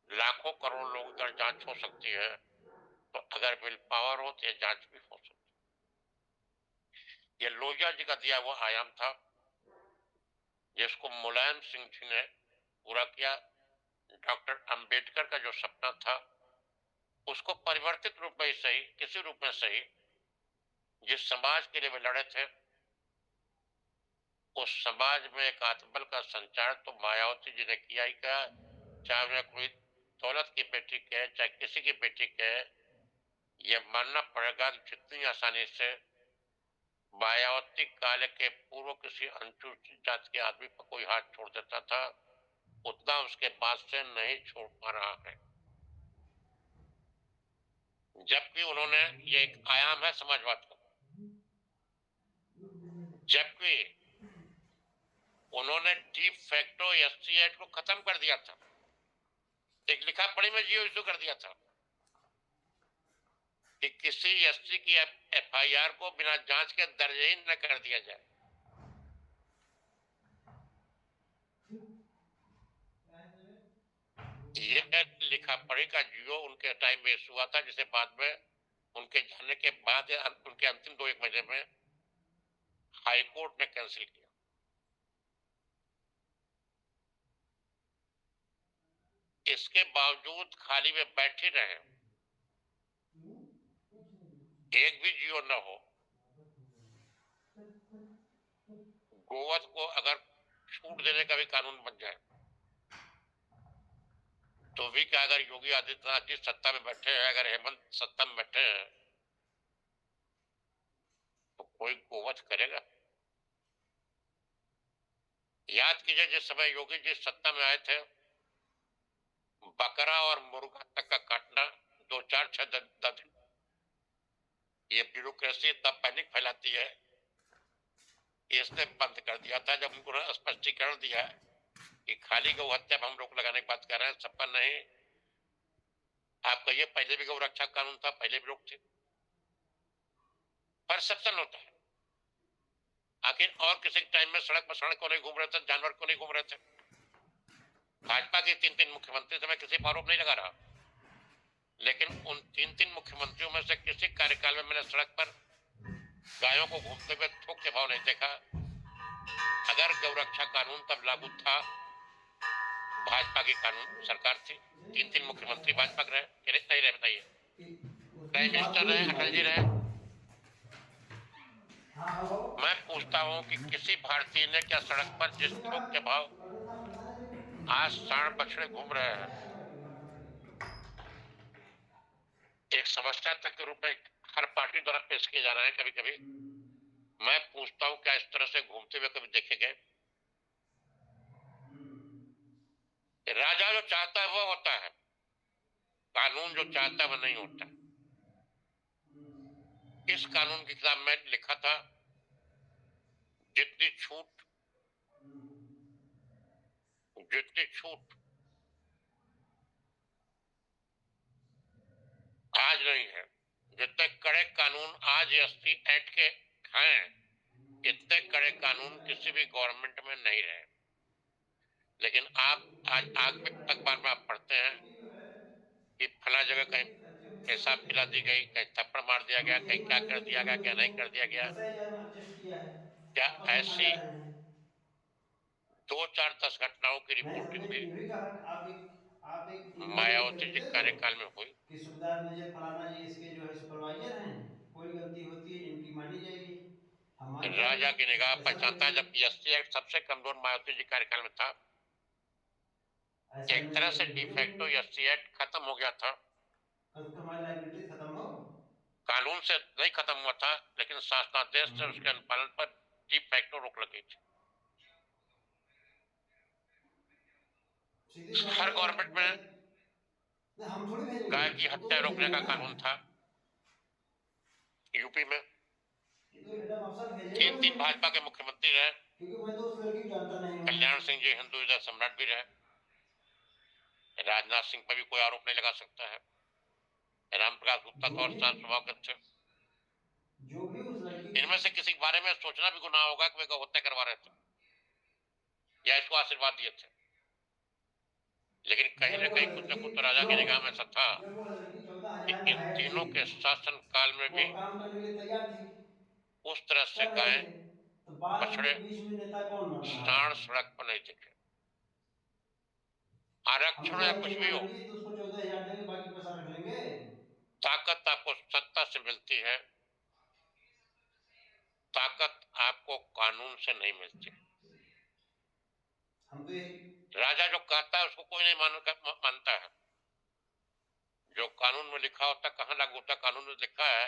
लाखों करोड़ लोगों की जांच हो सकती है, तो अगर विल पावर हो तो ये जांच भी हो सकती है। ये लोहिया जी का दिया हुआ आयाम था जिसको मुलायम सिंह जी ने पूरा किया। डॉक्टर अंबेडकर का जो सपना था उसको परिवर्तित रूप में सही, किसी रूप में सही, जिस समाज के लिए वे लड़े थे उस समाज में एक आत्मबल का संचार तो मायावती जी ने किया ही किया। चाहे उन्हें कोई दौलत की बेटी कहे, चाहे किसी की बेटी कहे, ये मानना पड़ेगा कि जितनी आसानी से मायावती काल के पूर्व किसी अनुसूचित जाति के आदमी पर कोई हाथ छोड़ देता था, उतना उसके बाद से नहीं छोड़ पा रहा है। जबकि उन्होंने, ये एक आयाम है समाजवाद का, जबकि उन्होंने डी फैक्टो एससी एक्ट को खत्म कर दिया था, एक लिखा पढ़ी में जियो इशू कर दिया था कि किसी एससी की एफआईआर को बिना जांच के दर्ज ही न कर दिया जाए। यह लिखा पढ़ी का जियो उनके टाइम में इशू हुआ था, जिसे बाद में उनके जाने के बाद उनके अंतिम 2-1 महीने में हाईकोर्ट ने कैंसिल किया। इसके बावजूद खाली में बैठे रहे, एक भी जियो न हो। गोवध को अगर छूट देने का भी कानून बन जाए तो भी क्या, अगर योगी आदित्यनाथ जी सत्ता में बैठे हैं, अगर हेमंत सत्ता में बैठे हैं, तो कोई गोवध करेगा? याद कीजिए, जिस समय योगी जी सत्ता में आए थे, बकरा और मुर्गा तक का काटना 2 4 6 दिन, ये ब्यूरोक्रेसी इतना पैनिक फैलाती है, इसने बंद कर दिया था। जब उन्होंने स्पष्टीकरण दिया कि खाली गौ हत्या पर हम रोक लगाने की बात कर रहे हैं, सब पर नहीं। आप कहिए पहले भी गौ रक्षा कानून था, पहले भी रोक थे, परसेप्शन होता है। आखिर और किसी टाइम में सड़क पर सड़क को नहीं घूम रहे थे, जानवर को नहीं घूम रहे थे। भाजपा के 3 मुख्यमंत्री से मैं किसी पर आरोप नहीं लगा रहा, लेकिन उन 3 मुख्यमंत्रियों में से किसी कार्यकाल में मैंने सड़क पर गायों को घूमते हुए थूक के भाव नहीं देखा। अगर गौ रक्षा कानून तब लागू था, भाजपा की कानून सरकार थी, 3 मुख्यमंत्री भाजपा के रहे, नहीं रहे? बताइए। प्राइम मिनिस्टर रहे, अटल जी रहे। मैं पूछता हूं कि किसी भारतीय ने क्या सड़क पर जिस थूक के भाव आज सांड बछड़े घूम रहे हैं, एक समस्या तक के रूप में हर पार्टी द्वारा पेश किए जा रहे हैं कभी कभी, मैं पूछता हूं क्या इस तरह से घूमते हुए कभी देखे गए? राजा जो चाहता है वो होता है, कानून जो चाहता है वो नहीं होता। इस कानून की किताब में लिखा था, जितनी छूट आज नहीं है, जितने कड़े कानून आज एससी एक्ट के हैं, इतने कड़े कानून किसी भी गवर्नमेंट में नहीं रहे। लेकिन आप आज अखबार में आप पढ़ते हैं कि फला जगह कहीं पेशाब पिला दी गई, कहीं थप्पड़ मार दिया गया, कहीं क्या कर दिया गया, क्या नहीं कर दिया गया। 10,000 एडजस्ट किया है, क्या आपस में ऐसी मजा रहे हैं। 2 4 10 घटनाओं की नहीं, हमने रिपोर्टिंग भी ये भी कहा कि आप एक ईमेल लिख के मायावती रख जी दे दो कार्यकाल में हुई? कि सुखदास निजर फलाना जी इसके जो है सुपरवाइजर हैं, कोई गलती होती है इनकी मानी जाएगी, हम मान राजा जाएंगे, की निगाह पैसा भी पहचानता है। देंगे। जब एससी एक्ट सबसे कमजोर मायावती जी कार्यकाल में था, ऐसा एक इमेल तरह से करके भेजो डिफेक्टो उनको, एससी एक्ट खत्म हो गया था। कम से कम हमारी लाइबिलिटी खत्म हो। कानून से नहीं खत्म हुआ था, लेकिन शासनादेश से उसके अनुपालन पर डिफेक्टो रोक लगी थी। सीधी सी बात हर है, गवर्नमेंट में नहीं, हम थोड़ी भेजेंगे, गाय की वो तो हत्या वो रोकने भेजेगा का ना, कानून था यूपी में। ये तो हेड ऑफ अफसर भेजेगा 3 मुझे, भाजपा के मुख्यमंत्री रहे, क्योंकि मैं तो उस लड़की को जानता नहीं हूँ। कल्याण सिंह जी हिंदू हृदय सम्राट भी रहे, राजनाथ सिंह पर भी कोई आरोप नहीं लगा सकता है। रामप्रकाश गुप्ता तो जो और भी शांत स्वभाव के थे। जो भी उस लड़की इनमें से किसी के बारे में सोचना भी गुनाह होगा कि वे गौ हत्या करवा रहे थे या इसको आशीर्वाद दिए थे। लेकिन कहीं न कहीं कुछ न कुछ तो राजा की निगाह में ऐसा था जब वो लड़की कि 14,000 में इन हायर थी, तीनों के शासन काल में वो भी काम करने के लिए तैयार थी, उस तरह से कर रहे गाय थे, तो बाद बछड़े में बीच में नेता कौन बन रहा है? सांड सड़क पर नहीं दिखे। हम आरक्षण तो या भाई कुछ यही भी हो, मानेंगे तो उसको 14,000 देंगे, बाकी पैसा रख लेंगे। ताकत आपको सत्ता से मिलती है, ताकत आपको कानून से नहीं मिलती। हम तो यही, राजा जो कहता है उसको कोई नहीं मानता है। जो कानून में लिखा होता कहाँ लागू होता? कानून में लिखा है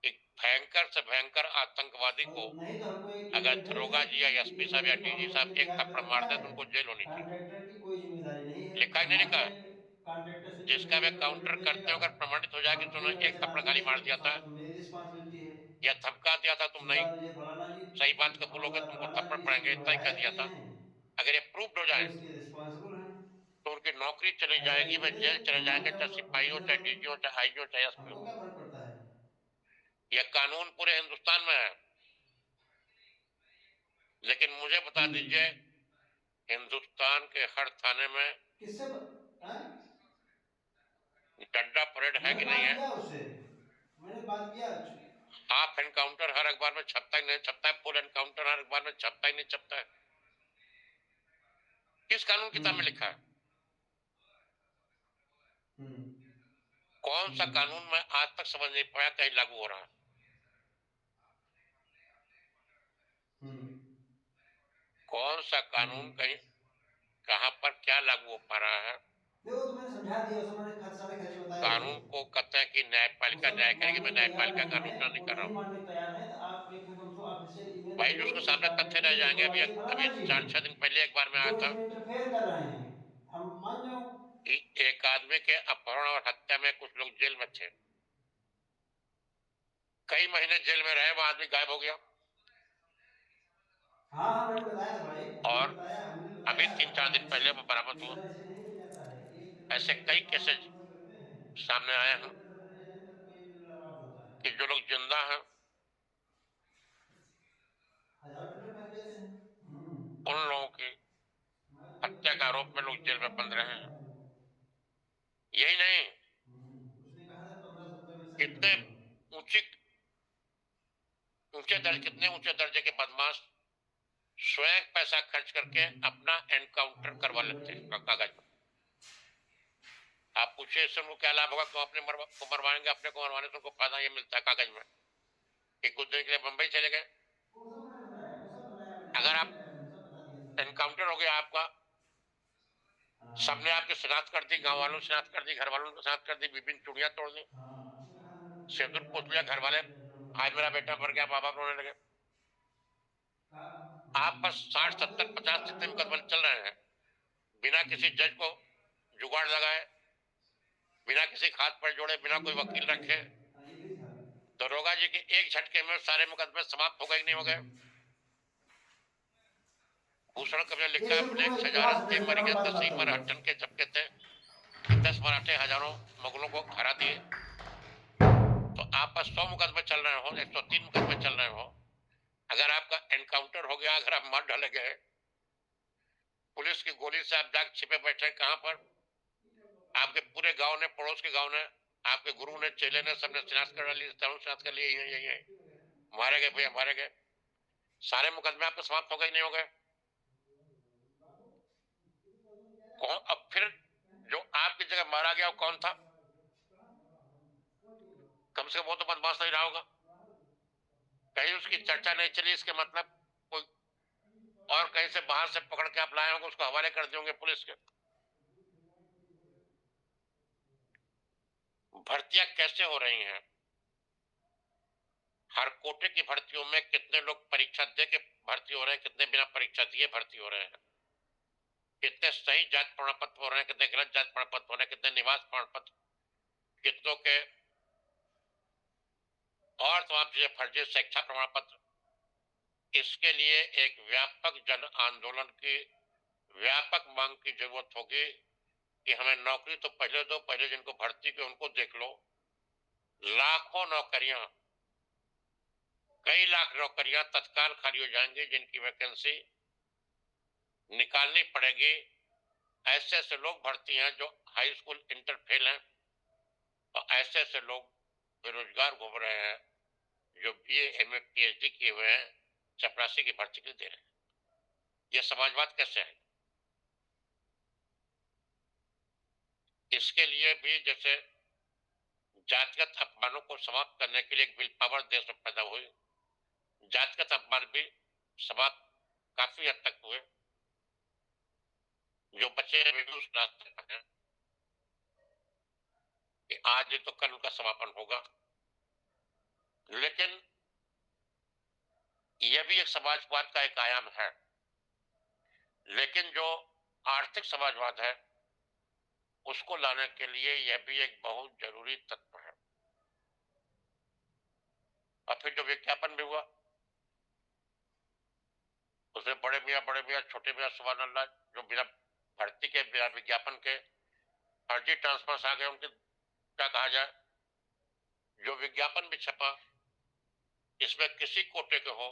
कि भयंकर से भयंकर आतंकवादी को नहीं तो हमको एक अगर ईमेल भेज दरोगा दें जी या कि एसपी इस साहब या लड़की को डीजी हम लोग के साहब लिए एक तैयार कर थप्पड़ रखा मार दे है, तो उनको जेल होनी चाहिए। कॉन्ट्रैक्टर की कोई जिम्मेदारी नहीं है, लिखा ही नहीं मान लिखा? जाएंगे, कॉन्ट्रैक्टर से जो जिसका वे भेजेगा वो काउंटर जो करते भेजेगा, हो अगर प्रमाणित हो जाए कि हम तुमने ट्रेन एक चला थप्पड़ खाली दिए मार तो दिया था साथ में मेरी रिस्पॉन्सिबिलिटी है। या धमका दिया था, तुम नहीं सुखदास निजर फलाना जी, सही बात कबूलोगे, और तुमको फलाना थप्पड़ जी इसके पड़ेंगे, जो इतना है ही कह हायर दिया किए था। हैं, अगर ये प्रूव्ड हो वो जाए इसके रिस्पॉन्सिबल हैं। तो उनकी नौकरी चली ऐसा जाएगी, लिख वे दे जेल तो चले मान जाएंगे, जाओ, चाहे सिपाही हो, मुझे चाहे तो डीजी हो, चाहे आईजी हो, चाहे एसपी हो। हमको क्या फर्क पड़ता है। यह कानून पूरे हिंदुस्तान में है। लेकिन मुझे बता दीजिए, हिंदुस्तान के हर थाने में किससे हैं? डंडा परेड है मैंने कि नहीं बात है? किया उससे, मैंने बात किया, हाफ एनकाउंटर हर अखबार में छपता ही नहीं छपता है, फुल एनकाउंटर हर अखबार में छपता ही नहीं छपता है। किस कानून किताब में लिखा है? कौन सा कानून मैं आज तक समझ नहीं पाया कहीं लागू हो रहा है। कौन सा कानून कहीं कहां पर क्या लागू हो पा रहा है। देखो तो मैंने समझा दिया, उसमें मैंने सारे खर्चे बताए थे। कानून को कहते हैं कि वो न्यायपालिका सब न्याय करेगी, मानने मैं को तैयार न्यायपालिका नहीं कानून है, नहीं वो कर रहा नहीं हूँ। मानने को तैयार है, तो आप एक हमको ऑफिशियल ईमेल भाई जो भेजो, उसके जिस सामने बात में तथ्य रह लिखिए जाएंगे। अभी सुपरवाइजर अभी फलाना जी हैं 4-6 दिन पहले एक बार में आया जो था इसमें इंटरफेयर कर रहे हैं, हम मान जाओ। कि एक आदमी के अपहरण और हत्या में कुछ लोग जेल में थे, कई महीने जेल में रहे, वो आदमी गायब हो गया। हाँ हाँ, मैंने बताया था भाई, हमने और बताया, हमने अभी बताया 3-4 दिन ऐसे पहले वो बरामद हुआ। पेपर ऐसे नहीं मिल जाता है, एक पेपर ऐसे दो कई पेपर केसेस हम सब करते हैं, सामने आए हैं पेपर बदलने जाने में तो कोई लड़ावट होता है। कि जो लोग जिंदा हैं 1000 पेपर फंस जाते हैं। उन लोगों की हत्या के आरोप में लोग जेल में बंद रहे हैं। यही नहीं, उसने कहा था 15-17 में साइन कर कितने दूंगा। ऊंची कितने ऊंचे दर्जे के बदमाश स्वयं पैसा खर्च करके अपना एनकाउंटर करवा लेते हैं कागज में। आप पूछे इससे उनको क्या लाभ होगा, क्यों अपने को मरवाएंगे, अपने को मरवाने से उनको फायदा ये मिलता है कागज में कि कुछ दिन के लिए मुंबई चले गए। वो सब मैंने बताया, वो सब बताया मैंने, अगर सब आप बताया मैंने, सब बता दिया सब। एनकाउंटर हो गया आपका, हाँ सबने आपकी शिनाख्त कर दी, गांव वालों ने शिनाख्त कर दी, घर वालों ने शिनाख्त कर दी, विभिन्न चूड़ियां तोड़ दी, हाँ, उसने कहा था मैंने पेपर सिंदूर तैयार पोत कर लिया, दिया, घर वाले बैकग्राउंड आज मेरा बेटा मर गया, माँ बाप रोने लगे। आप पर 60-70-50 जितने मुकदमे चल रहे हैं, बिना किसी जज को जुगाड़ लगाए, बिना किसी खात पर जोड़े, बिना कोई वकील रखे, ये भी था। दरोगा जी के एक झटके में सारे मुकदमे समाप्त हो गए कि नहीं हो गए। भूषण कवि ने लिखा एक है, सेकंड ब्लैक रुको, हजार यहाँ से ते मैं मर जरा गए, बात 10 ही बताता हूँ मराठन के झपके थे कि 10 मराठे हजारों मुगलों को हरा दिए। तो आप पर 100 मुकदमे चल रहे हो, 103 मुकदमे चल रहे हो, अगर आपका एनकाउंटर हो गया, अगर आप मर ढले गए, पुलिस की गोली से आप जाग छिपे बैठे कहां पर, आपके पूरे गांव ने, पड़ोस के गांव ने, आपके गुरु ने, चेले ने, सबने शिनाख्त कर ली, शिनाख्त कर लिए, यही मारे गए भैया, मारे गए, सारे मुकदमे आपके समाप्त हो गए नहीं हो गए। कौन अब फिर जो आपकी जगह मारा गया वो कौन था? कम से कम वो तो बदमाश नहीं रहा होगा, कहीं उसकी चर्चा नहीं चली, इसके मतलब कोई और कहीं से बाहर से पकड़ के आप लाए होंगे, उसको हवाले कर दिए होंगे पुलिस के। भर्तियां कैसे हो रही हैं? हर कोटे की भर्तियों में कितने लोग परीक्षा दे के भर्ती हो रहे हैं, कितने बिना परीक्षा दिए भर्ती हो रहे हैं, कितने सही जाति प्रमाण पत्र हो रहे हैं, कितने गलत जाति प्रमाण पत्र हो रहे हैं, कितने निवास प्रमाण पत्र, कितनों के और तमाम चीजें फर्जी शिक्षा प्रमाण पत्र। इसके लिए एक व्यापक जन आंदोलन की व्यापक मांग की जरूरत होगी कि हमें नौकरी तो पहले दो, पहले जिनको भर्ती के उनको देख लो। लाखों नौकरियां, कई लाख नौकरियां तत्काल खाली हो जाएंगी, जिनकी वैकेंसी निकालनी पड़ेगी। ऐसे ऐसे लोग भर्ती हैं जो हाई स्कूल इंटर फेल हैं, और ऐसे ऐसे लोग बेरोजगार घूम रहे हैं जो बीए एमए पीएचडी किए हुए हैं, चपरासी की भर्ती के लिए दे रहे हैं। यह समाजवाद कैसे है? इसके लिए भी जैसे जातिगत अपमानों को समाप्त करने के लिए एक विल पावर देश में पैदा हुई, जातिगत अपमान भी समाप्त काफी हद तक हुए। जो बच्चे हैं वे भी उस रास्ते पर हैं कि आज तो कल उनका समापन होगा। लेकिन यह भी एक समाजवाद का एक आयाम है। लेकिन जो आर्थिक समाजवाद है उसको लाने के लिए यह भी एक बहुत जरूरी तत्व है। और फिर जो विज्ञापन भी हुआ उसमें बड़े मियाँ छोटे मियाँ सुभान अल्लाह, जो बिना भर्ती के, बिना विज्ञापन के फर्जी ट्रांसफर आ गए, उनके क्या कहा जाए। जो विज्ञापन भी छपा इसमें किसी कोटे के हो,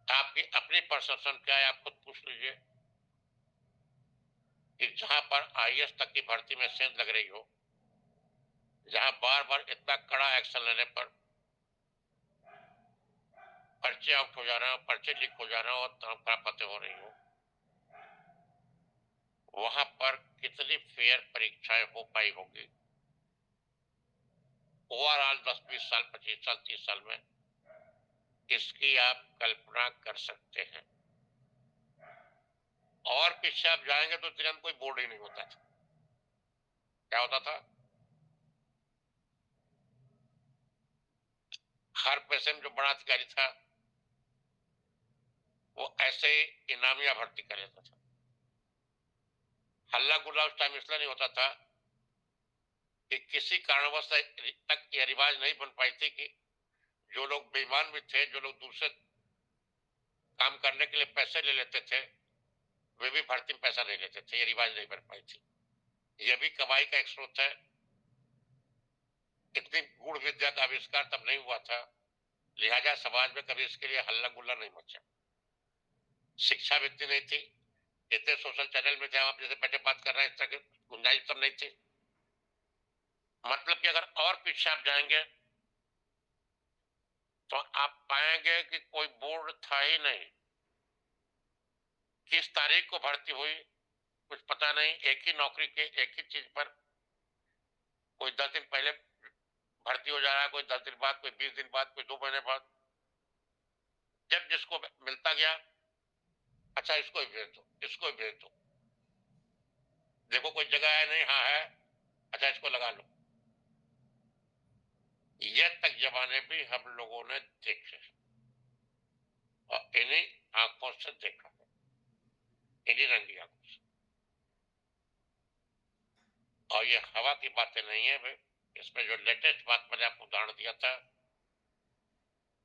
आपकी अपनी परसेप्शन क्या है आप खुद पूछ लीजिए कि जहां पर आईएएस तक की भर्ती में सेंध लग रही हो, जहां बार बार इतना कड़ा एक्शन लेने पर पर्चे आउट हो जा रहे हो, पर्चे लीक हो जा रहे हो और तमाम खराब बातें हो रही हो, वहां पर कितनी फेयर परीक्षाएं हो पाई होगी ओवरऑल 10-20 साल, 25 साल, 30 साल में, इसकी आप कल्पना कर सकते हैं। और पीछे आप जाएंगे तो तुरंत कोई बोर्ड ही नहीं होता था। क्या होता था? हर पैसे में जो बड़ा अधिकारी था वो ऐसे ही इनामिया भर्ती कर लेता था। हल्ला गुल्ला उस टाइम इसलिए नहीं होता था कि किसी कारणवश तक यह रिवाज नहीं बन पाई थी कि जो लोग बेईमान भी थे, जो लोग दूसरे काम करने के लिए पैसे ले लेते थे, वे भी भर्ती में पैसा नहीं लेते थे। ये रिवाज नहीं बन पाई थी। यह भी कमाई का एक स्रोत है। इतनी गूढ़ विद्या का आविष्कार तब नहीं हुआ था, लिहाजा समाज में कभी इसके लिए हल्ला गुल्ला नहीं मचा। शिक्षा भी इतनी नहीं थी, इतने सोशल चैनल में जहां आप जैसे बैठे बात कर रहे हैं, इस तरह की गुंजाइश तब नहीं थी। मतलब कि अगर और पीछे आप जाएंगे तो आप पाएंगे कि कोई बोर्ड था ही नहीं। किस तारीख को भर्ती हुई कुछ पता नहीं। एक ही नौकरी के एक ही चीज पर कोई 10 दिन पहले भर्ती हो जा रहा है, कोई 10 दिन बाद, कोई 20 दिन बाद, कोई 2 महीने बाद। जब जिसको मिलता गया, अच्छा इसको ही भेज दो, इसको ही भेज दो, देखो कोई जगह है नहीं, हाँ है, अच्छा इसको लगा लो। ये तक जमाने भी हम लोगों ने देखे और इन्हीं आंखों से देखा, इन्हीं रंगी आंखों से। और ये हवा की बातें नहीं है भाई। इसमें जो लेटेस्ट बात मैंने आपको उदाहरण दिया था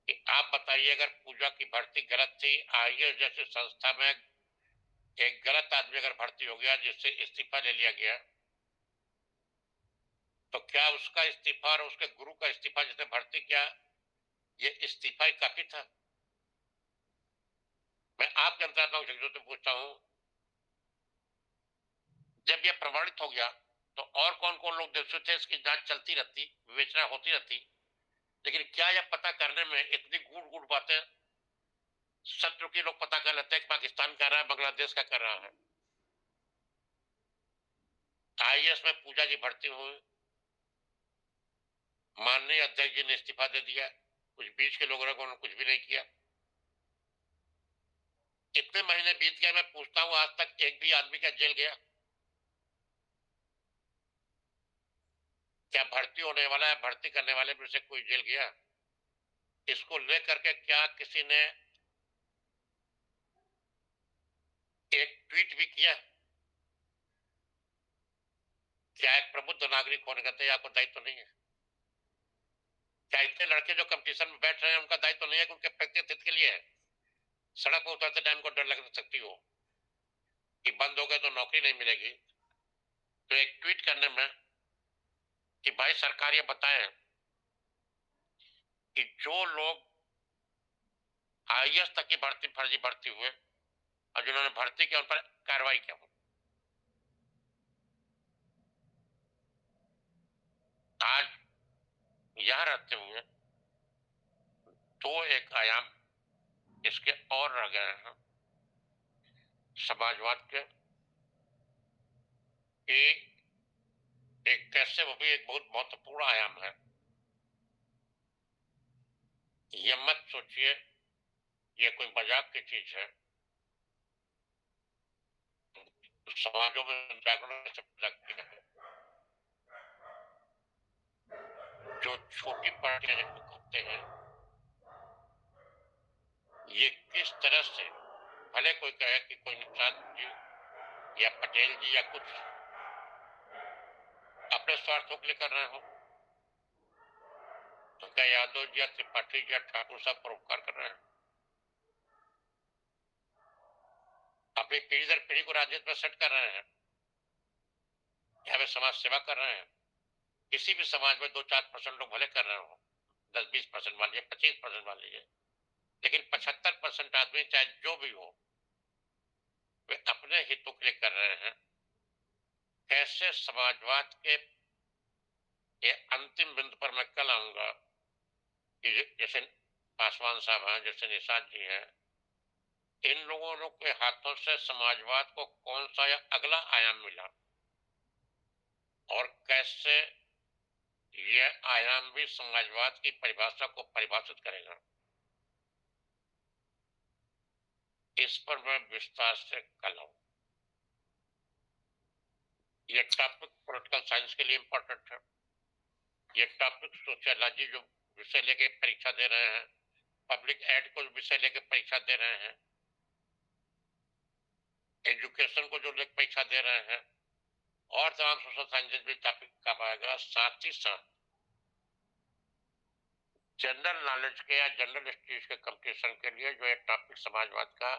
कि आप बताइए अगर पूजा की भर्ती गलत थी, आईएएस जैसी संस्था में एक गलत आदमी अगर भर्ती हो गया जिससे इस्तीफा ले लिया गया, तो क्या उसका इस्तीफा और उसके गुरु का इस्तीफा जिसने भर्ती किया, ये इस्तीफा ही काफी था? मैं आपके अंतरात्मा से पूछता हूं, जब यह प्रमाणित हो गया तो और कौन कौन लोग दोषी थे इसकी जांच चलती रहती, विवेचना होती रहती। लेकिन क्या यह पता करने में इतनी गूढ़ गूढ़ बातें शत्रु के लोग पता कर लेते हैं कि पाकिस्तान कर रहा है, बांग्लादेश का कर रहा है। आईएएस में पूजा की भर्ती हुई, माननीय अध्यक्ष जी ने इस्तीफा दे दिया, कुछ बीच के लोगों ने कुछ भी नहीं किया। कितने महीने बीत गए, मैं पूछता हूं, आज तक एक भी आदमी का जेल गया? क्या भर्ती होने वाला है, भर्ती करने वाले में से कोई जेल गया? इसको लेकर के क्या किसी ने एक ट्वीट भी किया? क्या एक प्रबुद्ध नागरिक होने का आपको दायित्व नहीं है? क्या इतने लड़के जो कंपटीशन में बैठ रहे हैं उनका दायित्व नहीं है कि उनके व्यक्तिगत हित के लिए है? सड़क पर उतरते टाइम को डर लग सकती हो कि बंद हो गए तो नौकरी नहीं मिलेगी, तो एक ट्वीट करने में कि भाई सरकार ये बताएं कि जो लोग आईएएस तक की भर्ती फर्जी भर्ती हुए और जिन्होंने भर्ती किया उन पर कार्रवाई क्या हो। आज यहां रहते हुए तो एक आयाम इसके और रह गए हैं समाजवाद के, कि एक कैसे वो भी एक बहुत महत्वपूर्ण आयाम है। ये मत सोचिए ये कोई मजाक की चीज है। समाजों में जागरण लगती है, जो छोटी पार्टियां जिनको कहते हैं, ये किस तरह से, भले कोई कहे कि कोई निषाद जी या पटेल जी या कुछ अपने स्वार्थों के लिए कर रहे हो, तो क्या यादव जी या त्रिपाठी जी या ठाकुर साहब परोपकार कर रहे हैं? अपनी पीढ़ी दर पीढ़ी को राजनीति में सेट कर रहे हैं या वे समाज सेवा कर रहे हैं? किसी भी समाज में 2-4% लोग भले कर रहे हो, 10-20% मान लीजिए, 25% मान लीजिए, लेकिन 75% आदमी चाहे जो भी हो वे अपने हितों के लिए कर रहे हैं। कैसे समाजवाद के ये अंतिम बिंदु पर मैं कल आऊंगा कि जैसे पासवान साहब हैं, जैसे निषाद जी हैं, इन लोगों के हाथों से समाजवाद को कौन सा या अगला आयाम मिला, और कैसे यह आयाम भी समाजवाद की परिभाषा को परिभाषित करेगा, इस पर मैं विस्तार से कल आऊं। ये टॉपिक पॉलिटिकल साइंस के लिए इंपॉर्टेंट है। ये टॉपिक सोशियोलॉजी जो विषय लेके परीक्षा दे रहे हैं, पब्लिक एड को विषय लेके परीक्षा दे रहे हैं, एजुकेशन को जो लेकर परीक्षा दे रहे हैं, और तमाम सोशल साइंसेज भी टॉपिक कब आएगा। साथ ही साथ जनरल नॉलेज के या जनरल स्टडीज के कंपटीशन के लिए जो एक टॉपिक समाजवाद का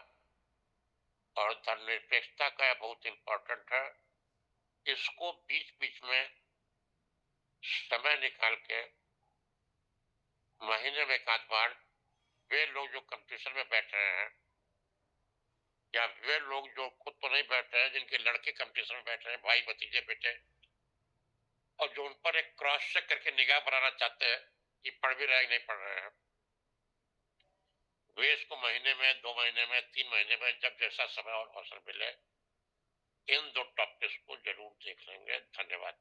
और धर्मनिरपेक्षता का बहुत इंपॉर्टेंट है, इसको बीच बीच में समय निकाल के महीने में एक आध बार वे लोग जो कंपटीशन में बैठ रहे हैं या वे लोग जो खुद तो नहीं बैठ रहे हैं, जिनके लड़के कंपटीशन में बैठ रहे हैं, भाई भतीजे बेटे, और जो उन पर एक क्रॉस चेक करके निगाह बनाना चाहते हैं कि पढ़ भी रहे हैं नहीं पढ़ रहे हैं, वे इसको महीने में, 2 महीने में, 3 महीने में, जब जैसा समय और अवसर मिले, इन 2 टॉपिक्स को जरूर देख लेंगे। धन्यवाद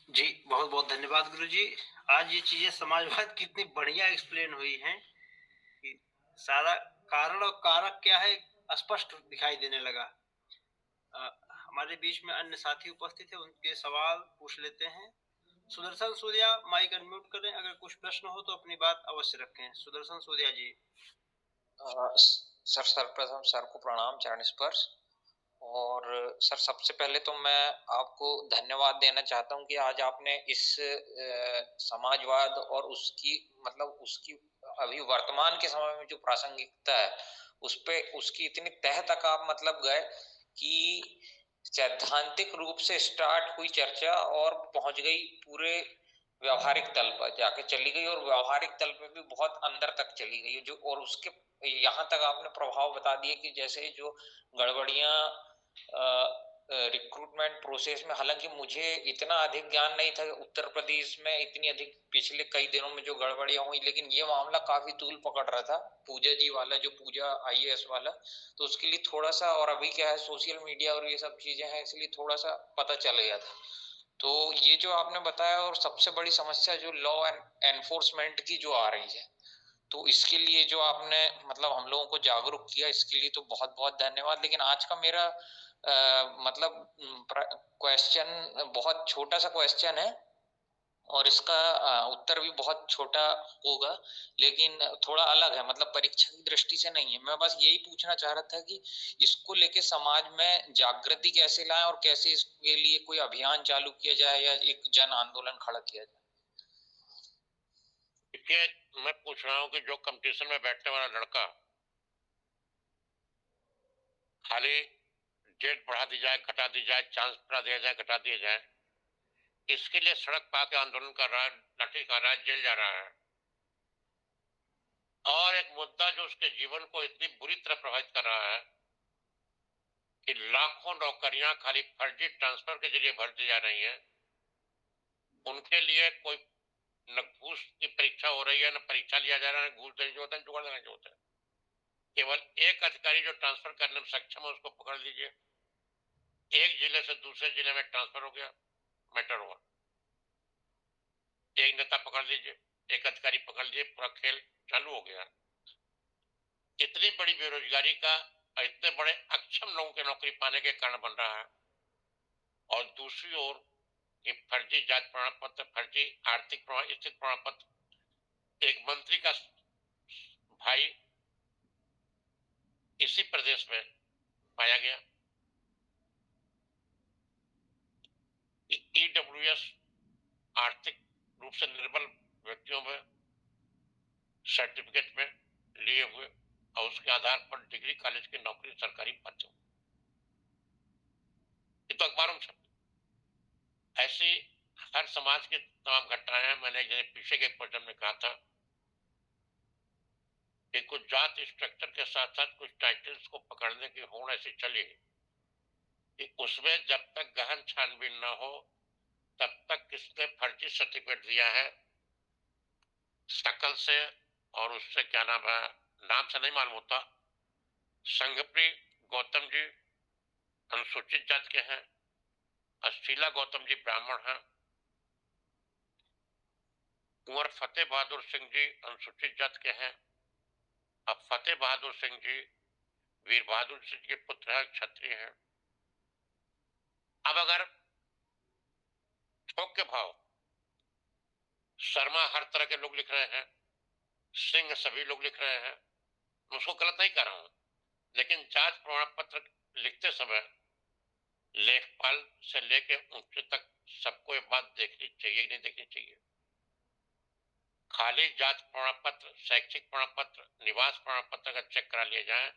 जी, बहुत बहुत धन्यवाद गुरुजी। आज ये चीजें समाजवाद कितनी बढ़िया एक्सप्लेन हुई हैं कि सारा कारण और कारक क्या है स्पष्ट दिखाई देने लगा। हमारे बीच में अन्य साथी उपस्थित है, उनके सवाल पूछ लेते हैं। सुदर्शन सूर्या, माइक अनम्यूट करें, अगर कुछ प्रश्न हो तो अपनी बात अवश्य रखें। सुदर्शन सूर्या जी। सर सर्वप्रथम सर को प्रणाम, चरण स्पर्श। और सर सबसे पहले तो मैं आपको धन्यवाद देना चाहता हूं कि आज आपने इस समाजवाद और उसकी उसकी अभी वर्तमान के समय में जो प्रासंगिकता है उस पे उसकी इतनी तह तक आप गए कि सैद्धांतिक रूप से स्टार्ट हुई चर्चा और पहुंच गई पूरे व्यवहारिक तल पर जाके चली गई, और व्यवहारिक तल पे भी बहुत अंदर तक चली गई जो, और उसके यहाँ तक आपने प्रभाव बता दिए कि जैसे जो गड़बड़ियां रिक्रूटमेंट प्रोसेस में, हालांकि मुझे इतना अधिक ज्ञान नहीं था उत्तर प्रदेश में इतनी अधिक पिछले कई दिनों में जो गड़बड़ियां हुई, लेकिन ये मामला काफी तूल पकड़ रहा था, पूजा जी वाला, जो पूजा IAS वाला, तो उसके लिए थोड़ा सा, और अभी क्या है सोशल मीडिया और ये सब चीजें हैं, इसलिए थोड़ा सा पता चल गया था। तो ये जो आपने बताया, और सबसे बड़ी समस्या जो लॉ एनफोर्समेंट की जो आ रही है, तो इसके लिए जो आपने हम लोगों को जागरूक किया, इसके लिए तो बहुत बहुत धन्यवाद। लेकिन आज का मेरा क्वेश्चन बहुत छोटा सा क्वेश्चन है, और इसका उत्तर भी बहुत छोटा होगा, लेकिन थोड़ा अलग है, परीक्षा की दृष्टि से नहीं है। मैं बस यही पूछना चाह रहा था कि इसको लेके समाज में जागृति कैसे लाएं, और कैसे इसके लिए कोई अभियान चालू किया जाए या एक जन आंदोलन खड़ा किया जाए। देखिए, मैं पूछ रहा हूं कि जो कंपटीशन में बैठने वाला लड़का खाली डेट बढ़ा दी जाए, घटा दी जाए, चांस बढ़ा दिया जाए, घटा दिया जाए, इसके लिए सड़क पा के आंदोलन कर रहा है, लाठी खा रहा है, जेल जा रहा है, और एक मुद्दा जो उसके जीवन को इतनी बुरी तरह प्रभावित कर रहा है कि लाखों नौकरियां खाली फर्जी ट्रांसफर के जरिए भर दी जा रही हैं, उनके लिए कोई न घूस की परीक्षा हो रही है, न परीक्षा लिया जा रहा है, घूस देने जो होता है, जुगाड़ देने जो होता है। केवल एक अधिकारी जो ट्रांसफर करने में सक्षम है उसको पकड़ लीजिए, एक जिले से दूसरे जिले में ट्रांसफर हो गया, मैटर हुआ। एक नेता पकड़ लीजिए, एक अधिकारी पकड़ लीजिए, पूरा खेल चालू हो गया। इतनी बड़ी बेरोजगारी का और इतने बड़े अक्षम लोगों के नौकरी पाने के कारण बन रहा है, और दूसरी ओर कि फर्जी जाति प्रमाण पत्र, फर्जी आर्थिक स्थिति प्रमाण पत्र, एक मंत्री का भाई इसी प्रदेश में पाया गया। EWS आर्थिक रूप से निर्बल व्यक्तियों में सर्टिफिकेट में लिए हुए, और उसके आधार पर डिग्री कॉलेज की नौकरी सरकारी पद। ये तो अखबारों में छपी। ऐसी हर समाज की तमाम घटनाएं हैं। मैंने पीछे के क्वेश्चन में कहा था कि कुछ जात स्ट्रक्चर के साथ साथ कुछ टाइटल्स को पकड़ने की होड़ ऐसी चली कि उसमें जब तक गहन छानबीन न हो तब तक किसने फर्जी सर्टिफिकेट दिया है, शकल से और उससे क्या नाम है, नाम से नहीं मालूम होता। संघप्री गौतम जी अनुसूचित जाति के हैं, शीला गौतम जी ब्राह्मण हैं, कुंवर फतेह बहादुर सिंह जी अनुसूचित जाति के हैं। अब फतेह बहादुर सिंह जी वीर बहादुर सिंह के पुत्र हैं, क्षत्रिय हैं। अब अगर ठोक के भाव शर्मा हर तरह के लोग लिख रहे हैं, सिंह सभी लोग लिख रहे हैं, मैं उसको गलत नहीं कर रहा हूं, लेकिन जात प्रमाण पत्र लिखते समय लेखपाल से लेके ऊंचे तक सबको ये बात देखनी चाहिए कि नहीं देखनी चाहिए। खाली जात प्रमाण पत्र, शैक्षिक प्रमाण पत्र, निवास प्रमाण पत्र का चेक करा लिए जाए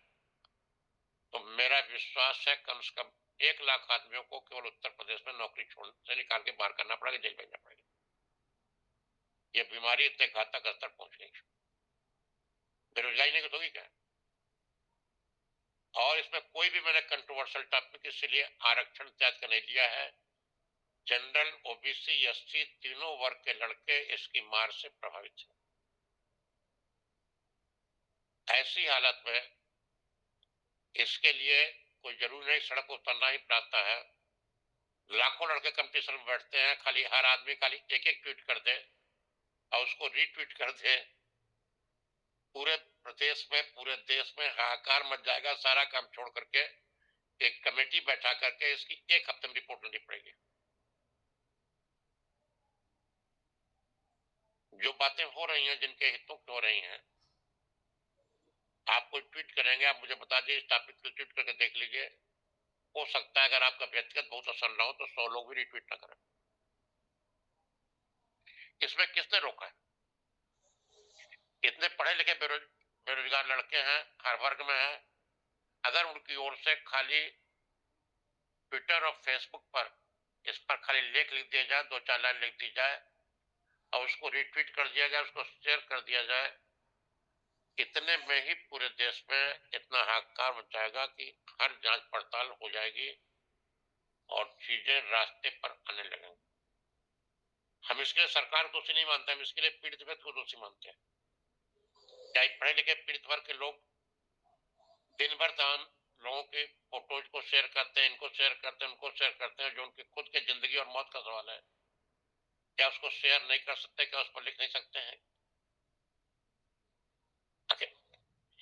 तो मेरा विश्वास है कम से कम 1 लाख आदमियों को केवल उत्तर प्रदेश में नौकरी छोड़ने से निकाल के बाहर करना पड़ेगा, जेल भेजना पड़ेगा। ये बीमारी इतने घातक स्तर पहुंच गई, बेरोजगारी नहीं होगी क्या? और इसमें कोई भी मैंने कंट्रोवर्शियल टॉपिक इसलिए आरक्षण त्याग कर नहीं लिया है। जनरल, ओबीसी, एससी तीनों वर्ग के लड़के इसकी मार से प्रभावित हैं। ऐसी हालत में इसके लिए कोई जरूरी नहीं सड़क पर उतरना ही पड़ता है। लाखों लड़के कंपटीशन में बैठते हैं, खाली हर आदमी खाली एक ट्वीट कर दे और उसको रीट्वीट कर दे, पूरे प्रदेश में, पूरे देश में हाहाकार मच जाएगा। सारा काम छोड़ करके एक कमेटी बैठा करके इसकी 1 हफ्ते में रिपोर्ट लेनी पड़ेगी। जो बातें हो रही हैं, जिनके हितों की हो रही हैं, आप कोई ट्वीट करेंगे, आप मुझे बता दीजिए, इस टॉपिक को ट्वीट करके देख लीजिए। हो सकता है अगर आपका व्यक्तिगत बहुत असर ना हो तो 100 लोग भी रिट्वीट ना करें। इसमें किसने रोका है? इतने पढ़े लिखे बेरोजगार लड़के हैं, हर वर्ग में हैं। अगर उनकी ओर से खाली ट्विटर और फेसबुक पर इस पर खाली लेख लिख दिया जाए, 2-4 लाइन लिख दी जाए और उसको रिट्वीट कर दिया जाए, उसको शेयर कर दिया जाए, इतने में ही पूरे देश में इतना हाहाकार मच जाएगा कि हर जांच पड़ताल हो जाएगी और चीजें रास्ते पर आने लगेंगी। हम इसके लिए सरकार को दोषी नहीं मानते, हम इसके लिए पीड़ित व्यक्ति को दोषी मानते हैं। क्या पढ़े लिखे पीड़ित वर्ग के लोग दिन भर तमाम लोगों के फोटोज को शेयर करते हैं, इनको शेयर करते हैं, उनको शेयर करते हैं, जो उनकी खुद के जिंदगी और मौत का सवाल है, क्या उसको शेयर नहीं कर सकते? क्या उस पर लिख नहीं सकते हैं?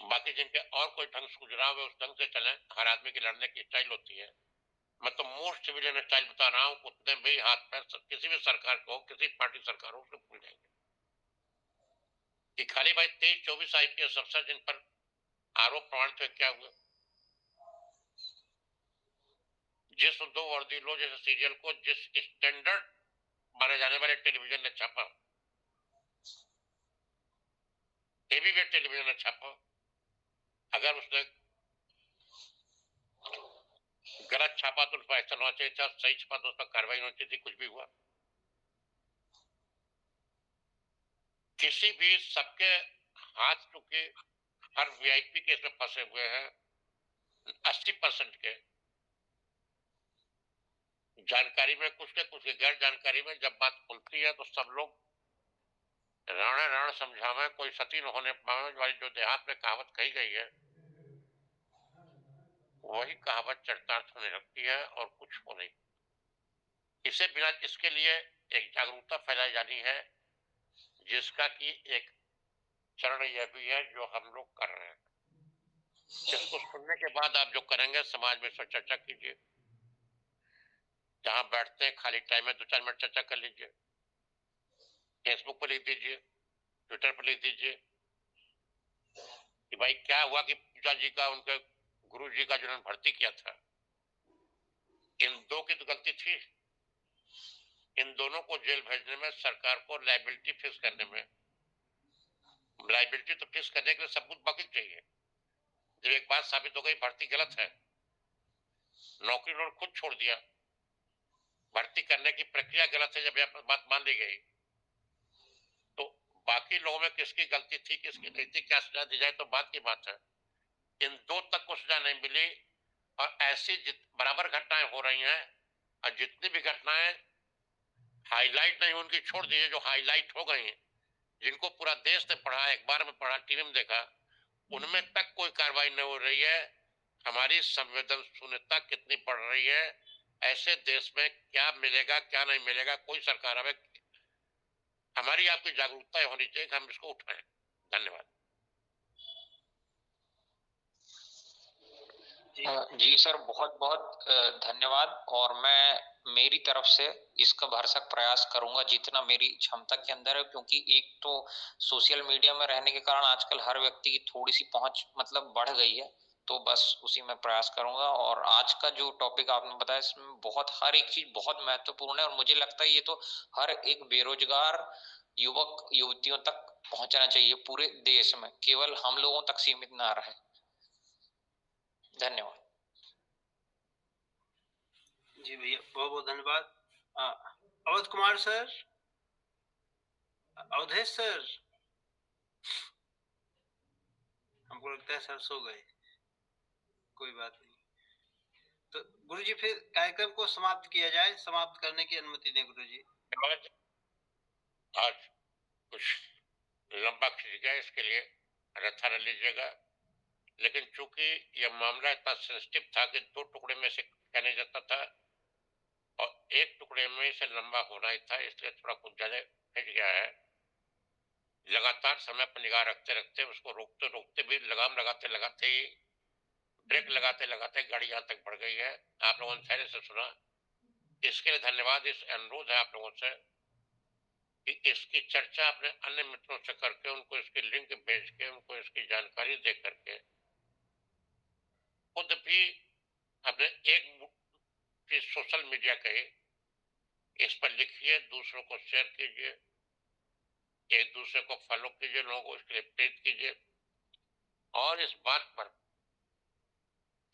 बाकी जिनके और कोई ढंग से गुजरा हुए उस ढंग से चलें। हर आदमी की लड़ने की स्टाइल होती है। मैं तो मोस्ट सिविलियन स्टाइल बता रहा हूं, उतने भी हाथ पैर किसी भी सरकार को, किसी पार्टी सरकार हो, उसको भूल जाएंगे कि खाली भाई 23-24 आईपीएस अफसर जिन पर आरोप प्रमाणित हुए, क्या हुए? जिस दो वर्दी लो जैसे सीरियल को जिस स्टैंडर्ड माने जाने वाले टेलीविजन ने छापा, एबीपी टेलीविजन ने छापा, अगर उसने गलत छापा तो उस पर एक्शन होना चाहिए था, सही छापा तो उस पर कार्रवाई होनी चाहिए थी। कुछ भी हुआ? किसी भी, सबके हाथ चुके, हर वीआईपी केस में फंसे हुए हैं। 80% के जानकारी में, कुछ के गैर जानकारी में जब बात खुलती है तो सब लोग राणे राण समझावे कोई सती न होने पावे वाली जो देहात में कहावत कही गई है, वही कहावत चरितार्थ होने लगती है और कुछ हो नहीं। इसे बिना, इसके लिए एक जागरूकता फैलाई जानी है, जिसका कि एक चरण यह भी है जो हम लोग कर रहे हैं। इसको सुनने के बाद आप जो करेंगे, समाज में इस पर चर्चा कीजिए। जहां बैठते हैं खाली टाइम में 2-4 मिनट चर्चा कर लीजिए। फेसबुक पर लिख दीजिए, ट्विटर पर लिख दीजिए कि भाई क्या हुआ कि पूजा जी का, उनके गुरु जी का जिन्होंने भर्ती किया था, इन दो की तो गलती थी। इन दोनों को जेल भेजने में, सरकार को लायबिलिटी फिक्स करने में, लायबिलिटी तो फिक्स करने के लिए सबूत बाकी चाहिए। जब एक बात साबित हो गई भर्ती गलत है, नौकरी उन्होंने खुद छोड़ दिया, भर्ती करने की प्रक्रिया गलत है, जब यह बात मान ली गई तो बाकी लोगों में किसकी गलती थी, किसकी नहीं थी, क्या सजा दी जाए तो बात की बात है। इन दो तक को सजा नहीं मिली और ऐसी बराबर घटनाएं हो रही हैं और जितनी भी घटनाएं हाईलाइट नहीं, उनकी छोड़ दीजिए, जो हाईलाइट हो गई हैं, जिनको पूरा देश ने पढ़ा, अखबार में पढ़ा, टीवी में देखा, उनमें तक कोई कार्रवाई नहीं हो रही है। हमारी संवेदनशीलता कितनी बढ़ रही है ऐसे देश में क्या मिलेगा क्या नहीं मिलेगा, कोई सरकार आवे, हमारी आपकी जागरूकता होनी चाहिए कि हम इसको उठाएं। धन्यवाद। जी सर, बहुत बहुत धन्यवाद। और मैं मेरी तरफ से इसका भरसक प्रयास करूंगा जितना मेरी क्षमता के अंदर है, क्योंकि एक तो सोशल मीडिया में रहने के कारण आजकल हर व्यक्ति की थोड़ी सी पहुंच मतलब बढ़ गई है, तो बस उसी में प्रयास करूंगा। और आज का जो टॉपिक आपने बताया इसमें बहुत हर एक चीज बहुत महत्वपूर्ण है, और मुझे लगता है ये तो हर एक बेरोजगार युवक युवतियों तक पहुंचना चाहिए पूरे देश में, केवल हम लोगों तक सीमित ना रहे। धन्यवाद। जी भैया, बहुत बहुत धन्यवाद। अवध कुमार सर, अवधेश सर, हमको लगता है सर सो गए। कोई बात नहीं, तो गुरुजी फिर कार्यक्रम को समाप्त किया जाए। समाप्त करने की अनुमति दें गुरुजी। आज कुछ लंबा खिंच गया, इसके लिए रथा न लीजिएगा, लेकिन चूंकि यह मामला इतना सेंसिटिव था कि 2 टुकड़े में से कहने जाता था और 1 टुकड़े में से लंबा होना ही था, इसलिए थोड़ा कुछ ज्यादा खिंच गया है। लगातार समय पर निगाह रखते रखते, उसको रोकते रोकते भी, लगाम लगाते लगाते ही, ब्रेक लगाते लगाते गाड़ी यहाँ तक बढ़ गई है। आप लोगों ने धैर्य से सुना, इसके लिए धन्यवाद। इस अनुरोध है आप लोगों से कि इसकी चर्चा अपने अन्य मित्रों से करके, उनको इसकी लिंक भेज के, उनको इसकी जानकारी दे करके, खुद भी अपने एक सोशल मीडिया कहे इस पर लिखिए, दूसरों को शेयर कीजिए, एक दूसरे को फॉलो कीजिए, लोगों को इसके लिए प्रेरित कीजिए। और इस बात पर,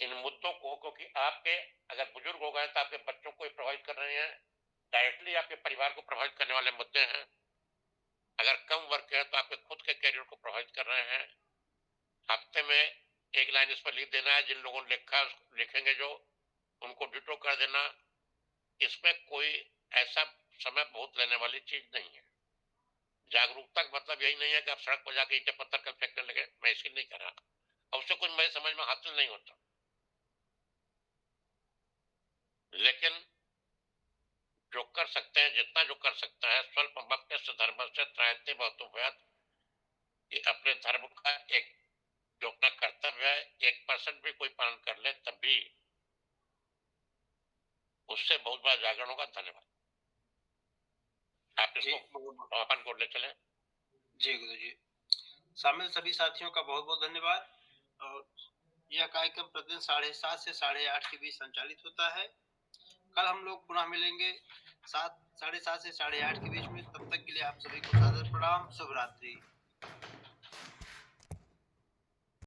इन मुद्दों को, क्योंकि आपके अगर बुजुर्ग हो गए तो आपके बच्चों को प्रभावित कर रहे हैं, डायरेक्टली आपके परिवार को प्रभावित करने वाले मुद्दे हैं। अगर कम वर्क है तो आपके खुद के कैरियर को प्रभावित कर रहे हैं। हफ्ते में एक लाइन इस पर लिख देना है, जिन लोगों ने लिखा लिखेंगे जो, उनको डिटो कर देना। इसमें कोई ऐसा समय बहुत लेने वाली चीज नहीं है। जागरूकता का मतलब यही नहीं है कि आप सड़क पर जाके ईंटे पत्थर कर फेंकने लगे, मैं इसलिए नहीं कर रहा, और उससे कोई मेरे समझ में हासिल नहीं होता। लेकिन जो कर सकते हैं, जितना जो कर सकता है, स्वल्प भक्त्य धर्मस्य त्रायते बहुतो भयात्, ये अपने धर्म का एक जो अपना कर्तव्य है 1% भी कोई पालन कर ले तब भी उससे बहुत बड़ा जागरण होगा। धन्यवाद। आप इसको समापन को ले चले। जी गुरु जी, शामिल सभी साथियों का बहुत बहुत धन्यवाद। और यह कार्यक्रम प्रतिदिन 7:30 से 8:30 के बीच संचालित होता है। कल हम लोग पुनः मिलेंगे 7:30 से 8:30 के बीच में। तब तक के लिए आप सभी को सादर प्रणाम, शुभ रात्रि।